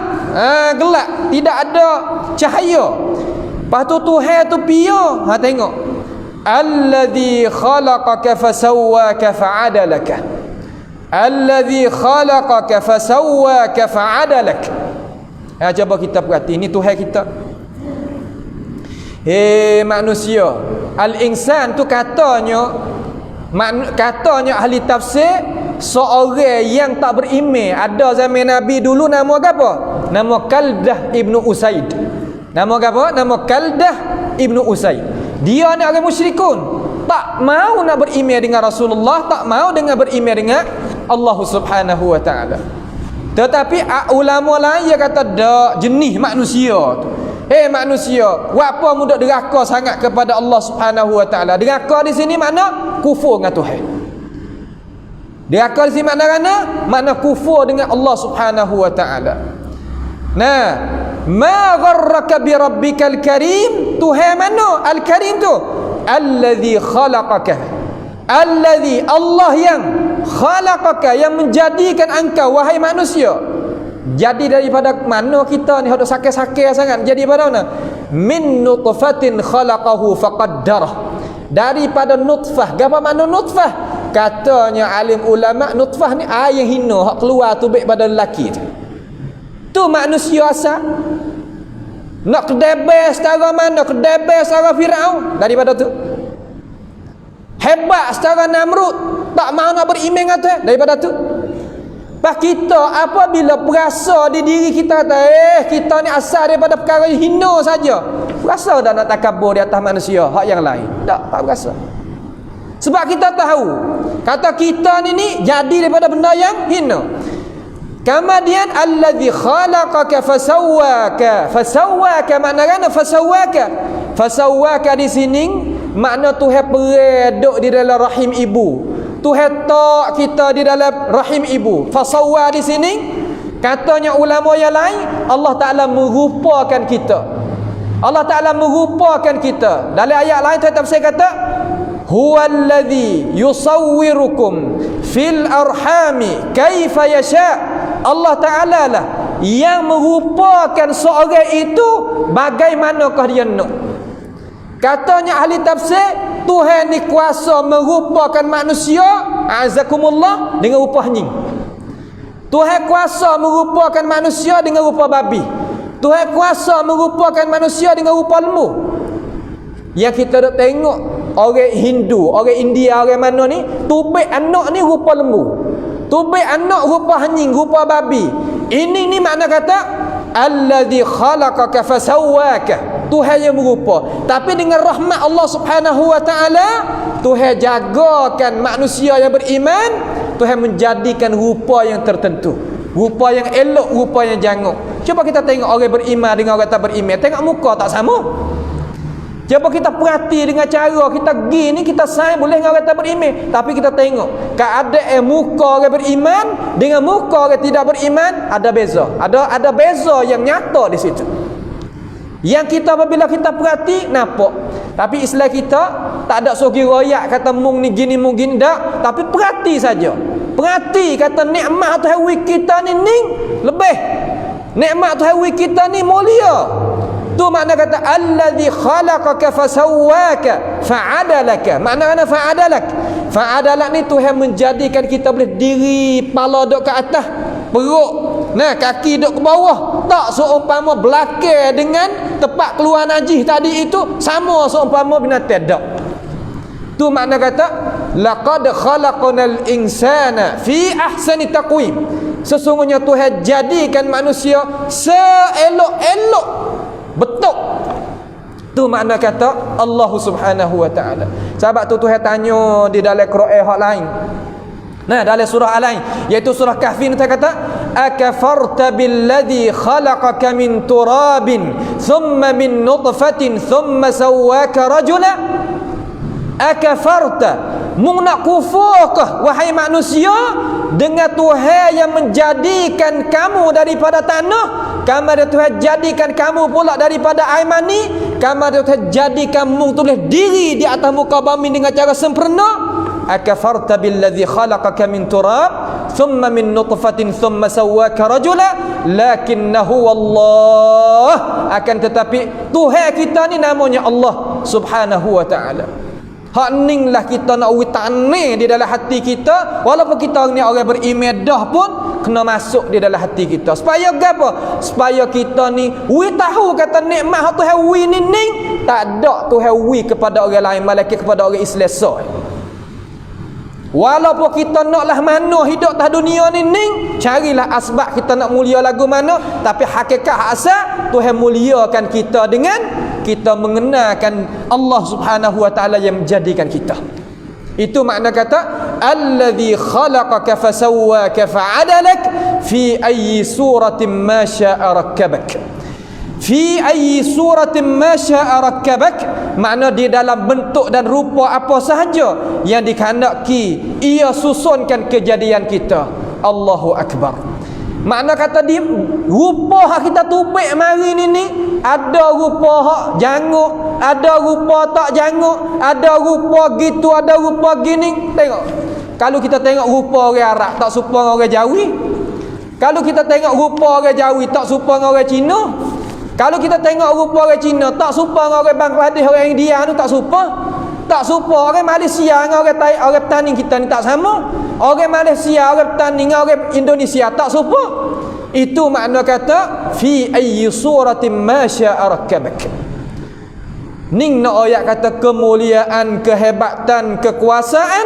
Gelak, tidak ada cahaya. Lepas tu Tuhan tu piya. Tengok. Alladzi khalaqaka fasawwaka fa'adalaka. Alladzi khalaqaka fasawwaka fa'adalak. Cuba kita perhati, ini Tuhan kita. Hei manusia, al-insan tu katanya ahli tafsir seorang yang tak beriman. Ada zaman Nabi dulu nama apa? Nama Kaldah ibnu Usaid. Nama apa? Nama Kaldah ibnu Usaid. Dia ni orang musyrikun. Tak mau nak beriman dengan Rasulullah, tak mau dengan beriman dengan Allah Subhanahu Wa Ta'ala. Tetapi ulama lain dia kata dak jenis manusia tu. Manusia, apa mu dak derhaka sangat kepada Allah Subhanahu Wa Ta'ala? Derhaka di sini makna kufur dengan Tuhan. Derhaka di sini makna kufur dengan Allah Subhanahu Wa Ta'ala. Nah, ma gharraka bi rabbikal karim. Tuhan mana? Al-Karim tu alladzi khalaqaka. Alladzi, Allah yang khalaqaka, yang menjadikan engkau wahai manusia. Jadi daripada mana kita ni hendak sakit-sakit sangat? Jadi pada mana? Min nutfatin khalaqahu faqaddarah. daripada nutfah. Apa makna nutfah? Katanya alim ulama, nutfah ni air hina hak keluar tu baik pada lelaki tu manusia asal. Nak kedebes setara mana? Kedebes setara Firaun daripada tu. Hebat setara Namrud, tak mahu nak beriman kata daripada tu. Pak kita apabila berasa di diri kita kata kita ni asal daripada perkara yang hina saja, berasa dah nak takabur di atas manusia hak yang lain? Tak berasa. Sebab kita tahu kata kita ni jadi daripada benda yang hina. Kemudian allazi khalaqaka fasawwaka makna fasawwaka di sini makna Tuhan pereduk di dalam rahim ibu. Tuhan tak kita di dalam rahim ibu. Fasawwa di sini katanya ulama yang lain, Allah Taala merupakan kita. Allah Taala merupakan kita. Dalam ayat lain Tuhan tafsir kata huwallazi yusawwirukum fil arhami kaifa yasha. Allah Taala lah yang merupakan seorang itu bagaimanakah dia nak. Katanya ahli tafsir, Tuhan ni kuasa merupakan manusia azakumullah dengan rupa anjing. Tuhan kuasa merupakan manusia dengan rupa babi. Tuhan kuasa merupakan manusia dengan rupa lembu. Yang kita dah tengok orang Hindu, orang India, orang mana ni tubik anak ni rupa lembu, tubik anak rupa anjing, rupa babi. Ini ni makna kata allazi khalaqaka fasawwaka. Tuhan yang merupa, tapi dengan rahmat Allah Subhanahu wa taala Tuhan jagakan manusia yang beriman. Tuhan menjadikan rupa yang tertentu, rupa yang elok, rupa yang jangok. Cuba kita tengok orang beriman dengan orang tak beriman, tengok muka tak sama. Cuba kita perhati dengan cara kita pergi ni, kita sayang boleh dengan orang tak beriman, tapi kita tengok keadaan muka orang beriman dengan muka orang tidak beriman ada beza. Ada beza yang nyata di situ. Yang kita apabila kita perhati nampak. Tapi Islam kita tak ada suruh royak kata mung ni gini mung gini dak, tapi perhati saja. Perhati kata nikmat Tuhan kita ni lebih. Nikmat Tuhan kita ni mulia. Tu makna kata allazi khalaqaka fasawwaka fa'adalaka. Makna fa'adalak. Fa'adalak ni Tuhan menjadikan kita boleh diri kepala duk ke atas, perut kaki duk ke bawah. Tak seumpama belakang dengan tempat keluar najis tadi itu sama seumpama binatang tak. Tu makna kata laqad khalaqnal insana fi ahsani taqwim. Sesungguhnya Tuhan jadikan manusia seelok-elok betul. Tu makna kata Allah Subhanahu wa taala. Sebab tu Tuhan tanya di dalam Quran hak lain. Dalam surah lain iaitu surah Kahfi, Tuhan kata akafarta billadhi khalaqaka min turabin thumma min nutfatin thumma sawwaka rajula. Akafarta, mung nak kufurkah wahai manusia dengan Tuhan yang menjadikan kamu daripada tanah, kemudian Tuhan jadikan kamu pula daripada air mani, kemudian Tuhan jadikan mung tulis diri di atas muka bumi dengan cara sempurna. Akafarta billadhi khalaqaka min turab thumma min nutfatin thumma sawwaka rajula lakinnahu Allah. Akan tetapi Tuhan kita ni namanya Allah Subhanahu wa taala. Hak ninglah kita nak witane di dalam hati kita, walaupun kita ni orang beriman dah pun kena masuk di dalam hati kita. Supaya apa? Supaya kita ni tahu kata nikmat Tuhan ni tak ada Tuhan kepada orang lain melainkan kepada orang Islam sah. Walaupun kita naklah mana hidup atas dunia ni carilah asbab kita nak mulia lagu mana, tapi hakikat asal Tuhan muliakan kita dengan kita mengenalkan Allah Subhanahu wa taala yang menjadikan kita. Itu makna kata allazi khalaqaka fasawwaka fa'adalak fi ayyi suratin ma syaa rakkabak. Fi ayyi suratin ma syaa rakkabak, makna di dalam bentuk dan rupa apa sahaja yang dikehendaki ia susunkan kejadian kita. Allahu akbar. Makna kata di rupa hak kita tubik mari ni ada rupa hak janguk, ada rupa tak janguk, ada rupa gitu, ada rupa gini. Tengok. Kalau kita tengok rupa orang Arab tak serupa orang Jawi. Kalau kita tengok rupa orang Jawi tak serupa orang Cina. Kalau kita tengok rupa orang Cina tak serupa orang Bangladesh, orang India tu tak serupa. Tak Tak serupa orang Malaysia dengan orang petani kita ni tak sama. Orang Malaysia, orang petani dengan orang Indonesia tak serupa. Itu makna kata fi ayyi suratin ma syaa rakkabak. Ning nak ayat kata kemuliaan, kehebatan, kekuasaan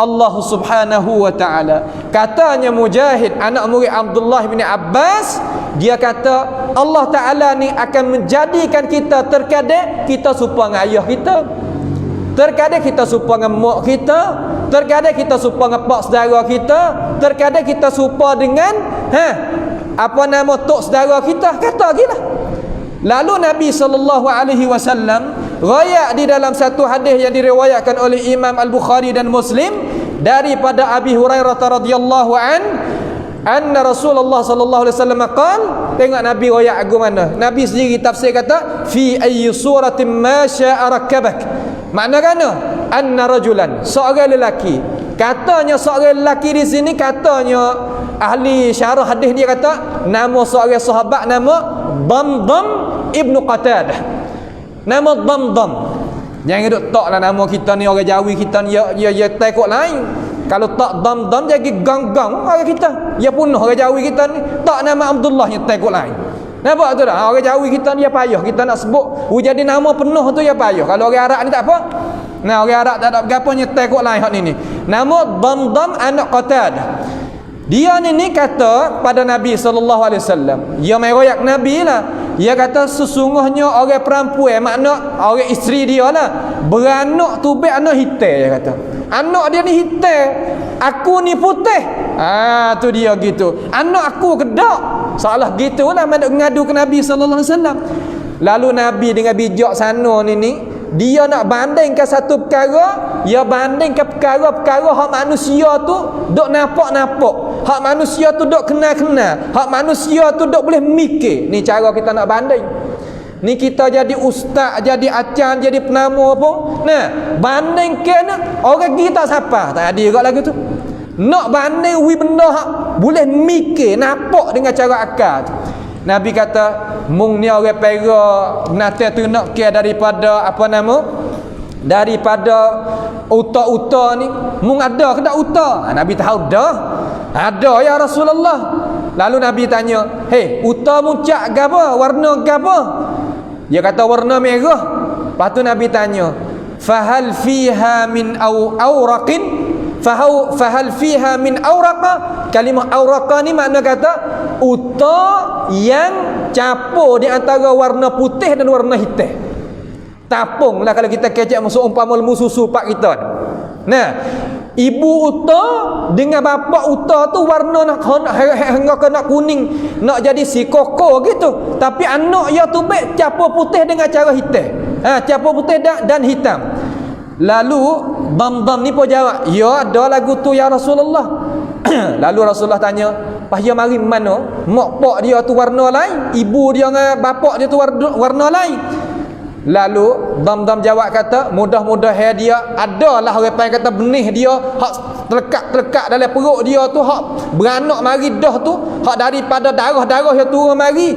Allah Subhanahu wa taala. Katanya Mujahid, anak murid Abdullah bin Abbas, dia kata Allah Taala ni akan menjadikan kita terkadang kita serupa dengan ayah kita. Terkadang kita serupa dengan mak kita, terkadang kita serupa dengan pak saudara kita, terkadang kita serupa dengan tok saudara kita, kata gilah. Lalu Nabi SAW riwayat di dalam satu hadis yang diriwayatkan oleh Imam Al-Bukhari dan Muslim daripada Abi Hurairah radhiyallahu anna Rasulullah sallallahu alaihi wasallam qaal, tengok Nabi riwayat agung mana. Nabi sendiri tafsir kata fi ayyi suratin ma syaa rakkabak. Makna kana anna rajulan, seorang lelaki. Katanya seorang lelaki di sini, katanya ahli syarah hadis dia kata nama seorang sahabat nama Damdam ibnu Qatadah. Nama Damdam. Jangan duk taklah nama kita ni orang Jawi kita ni ya tekok lain. Kalau tak Damdam jadi gang-gang orang kita. Ya punah orang Jawi kita ni. Tak nama Abdullah yang tekok lain. Nampak tu dah? Orang Jawi kita ni ya payah kita nak sebut. Jadi nama penuh tu ya payah. Kalau orang Arab ni tak apa. Nah, orang Arab tak ada apa nyetai kok lain hak ni. Nama Damdam anak Qatadah. Dia ni kata pada Nabi SAW. Dia meroyak Nabi lah. Dia kata sesungguhnya orang perempuan, makna orang isteri dia lah, beranak tubik anak hitam. Dia kata anak dia ni hitam, aku ni putih. Tu dia gitu. Anak aku kedak. Salah gitulah ngadu ke Nabi SAW. Lalu Nabi dengan bijak sana ni dia nak bandingkan satu perkara, dia bandingkan perkara-perkara hak manusia tu duk nampak-nampak, hak manusia tu duk kenal-kenal, hak manusia tu duk boleh mikir. Ni cara kita nak banding. Ni kita jadi ustaz, jadi acan, jadi penama pun, nah bandingkan orang kita siapa tak ada juga lagu tu. Nak banding benda hak boleh mikir, nampak dengan cara akal tu. Nabi kata mung ni orang pera nate tu nak ke daripada daripada uta-uta ni, mung ada ke tak uta? Nabi tahu dah. Ada ya Rasulullah. Lalu Nabi tanya, "Hei, uta mung cak gapo? Warna gapo?" Dia kata warna merah. Lepas tu Nabi tanya, "Fahal fiha min awraqin?" Fahal fiha min awraqa. Kalimah awraqa ni makna kata uta yang campur di antara warna putih dan warna hitam. Tapung lah kalau kita kecek masuk umpama lembu susu pak kita. Nah, ibu uta dengan bapa uta tu warna nak kena kuning, nak jadi si koko gitu. Tapi anak dia tu baik campur putih dengan cara hitam. Campur putih dan hitam. Lalu Damdam ni pun jawab, "Ya ada lagu tu ya Rasulullah." Lalu Rasulullah tanya, "Pas dia mari mana? Mak pak dia tu warna lain, ibu dia dengan bapak dia tu warna lain." Lalu Damdam jawab kata, "Mudah-mudahan dia adalah orang panggil kata benih dia hak terlekat dalam perut dia tu, hak beranak mari dah tu, hak daripada darah-darah yang turun mari."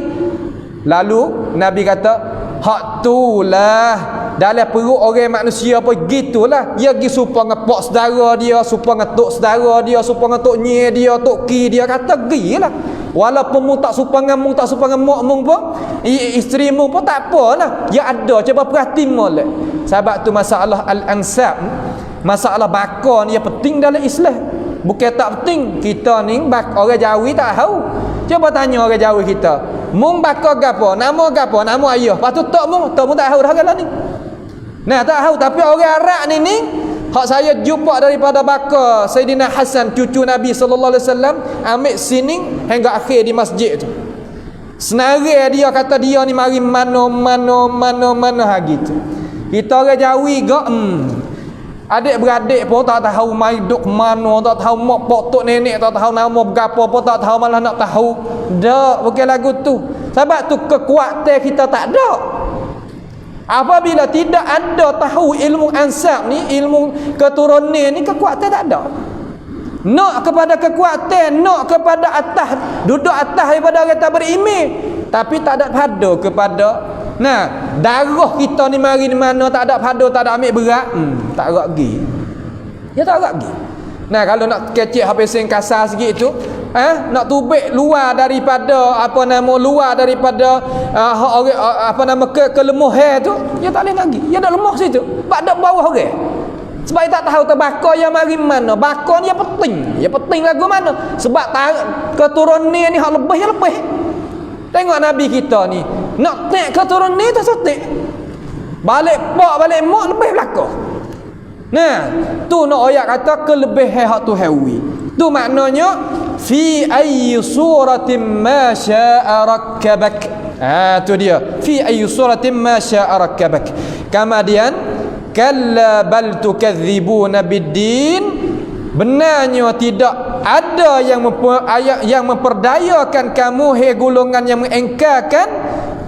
Lalu Nabi kata, "Hak tulah dalam perut orang manusia pun gitulah. Dia pergi supa dengan pak saudara dia, supa dengan tok saudara dia, supa dengan tok nye dia, tok ki dia, kata gilah. Walaupun mu tak supa dengan mu, tak supa dengan mak mu pun, isteri mu pun tak apalah. Dia ada, cuba perhati molek. Sebab tu masalah al-ansab, masalah bakar ni penting dalam Islam. Bukan tak penting. Kita ni orang Jawi tak tahu. Cuba tanya orang Jawi kita, mung bakar gapo? Nama gapo? Nama ayah. Lepas tu tok mu tak tahu dah galah ni. Nah, tak tahu. Tapi orang Arab ni hak saya jumpa daripada bakar Sayyidina Hasan cucu Nabi sallallahu alaihi wasallam ambil sining hingga akhir di masjid tu. Senarai dia kata dia ni mari mana hari tu. Kita orang Jawi gak adik-beradik pun tak tahu mai duk mana, tak tahu mak pak tok nenek, tak tahu nama gapo pun tak tahu, malah nak tahu. Dak bukan lagu tu. Sebab tu kekuatan kita tak ada. Apabila tidak ada tahu ilmu ansab ni, ilmu keturunan ni, kekuatan tak ada. Nak kepada kekuatan, nak kepada atas, duduk atas daripada orang tak berilmu, tapi tak ada pada kepada Nah, darah kita ni mari di mana tak ada pada, tak ada ambil berat, tak agak pergi. Ya tak agak pergi. Nah, kalau nak kecek habis sing kasar sikit tu, nak tubik luar daripada luar daripada kelemuhan tu, dia tak boleh lagi. Dia dah lemah situ. Pak dak bawah orang. Sebab dia tak tahu bakar yang mari mana. Bakar ni yang penting. Yang penting lagu mana? Sebab keturunan ni hak lebih. Tengok Nabi kita ni, nak tek keturunan ni tak setik. Balik pak balik mak lebih belakang. Nah, tu nak ayat kata kelebihan hak tu hawi. Tu maknanya fi ayyi suratin ma syaa rakkabak. Tu dia. Fi ayyi suratin ma syaa rakkabak. Kemudian kalla bal tukadzibuna biddin. Benarnya tidak ada yang memperdayakan kamu hai golongan yang mengengkarkan,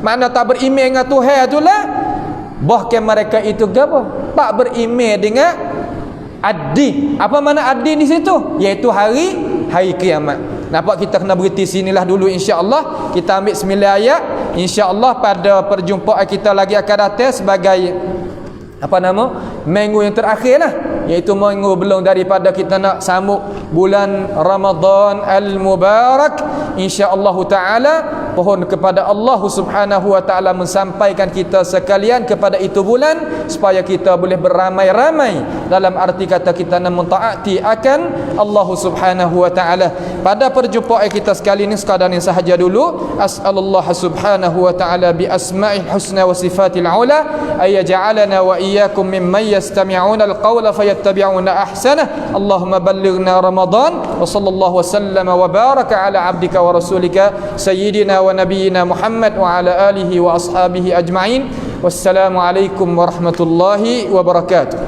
makna tak beriman dengan Tuhan itulah. Bahkan mereka itu apa? Tak beriman dengan ad-din. Apa makna ad-din di situ? Iaitu hari kiamat. Nampak, kita kena berhenti sinilah dulu insya-Allah. Kita ambil 9 ayat. Insya-Allah pada perjumpaan kita lagi akan datang sebagai minggu yang terakhir lah, iaitu minggu belum daripada kita nak sambut bulan Ramadan al-Mubarak. InsyaAllah ta'ala pohon kepada Allah subhanahu wa ta'ala mensampaikan kita sekalian kepada itu bulan, supaya kita boleh beramai-ramai dalam arti kata kita nak mentaati akan Allah subhanahu wa ta'ala. Pada perjumpaan kita sekali ini sekadar ini sahaja dulu. As'alullah subhanahu wa ta'ala bi asma'il husna wa sifatil ula ayaj'alana wa iyyakum mimman yastami'una al-qawla fayattabi'una ahsanah. Allahumma ballighna Ramadan wa sallallahu wa sallama wa baraka ala abdika wa rasulika sayyidina wa nabiyyina Muhammad wa ala alihi wa ashabihi ajma'in. Wassalamu alaikum warahmatullahi wabarakatuh.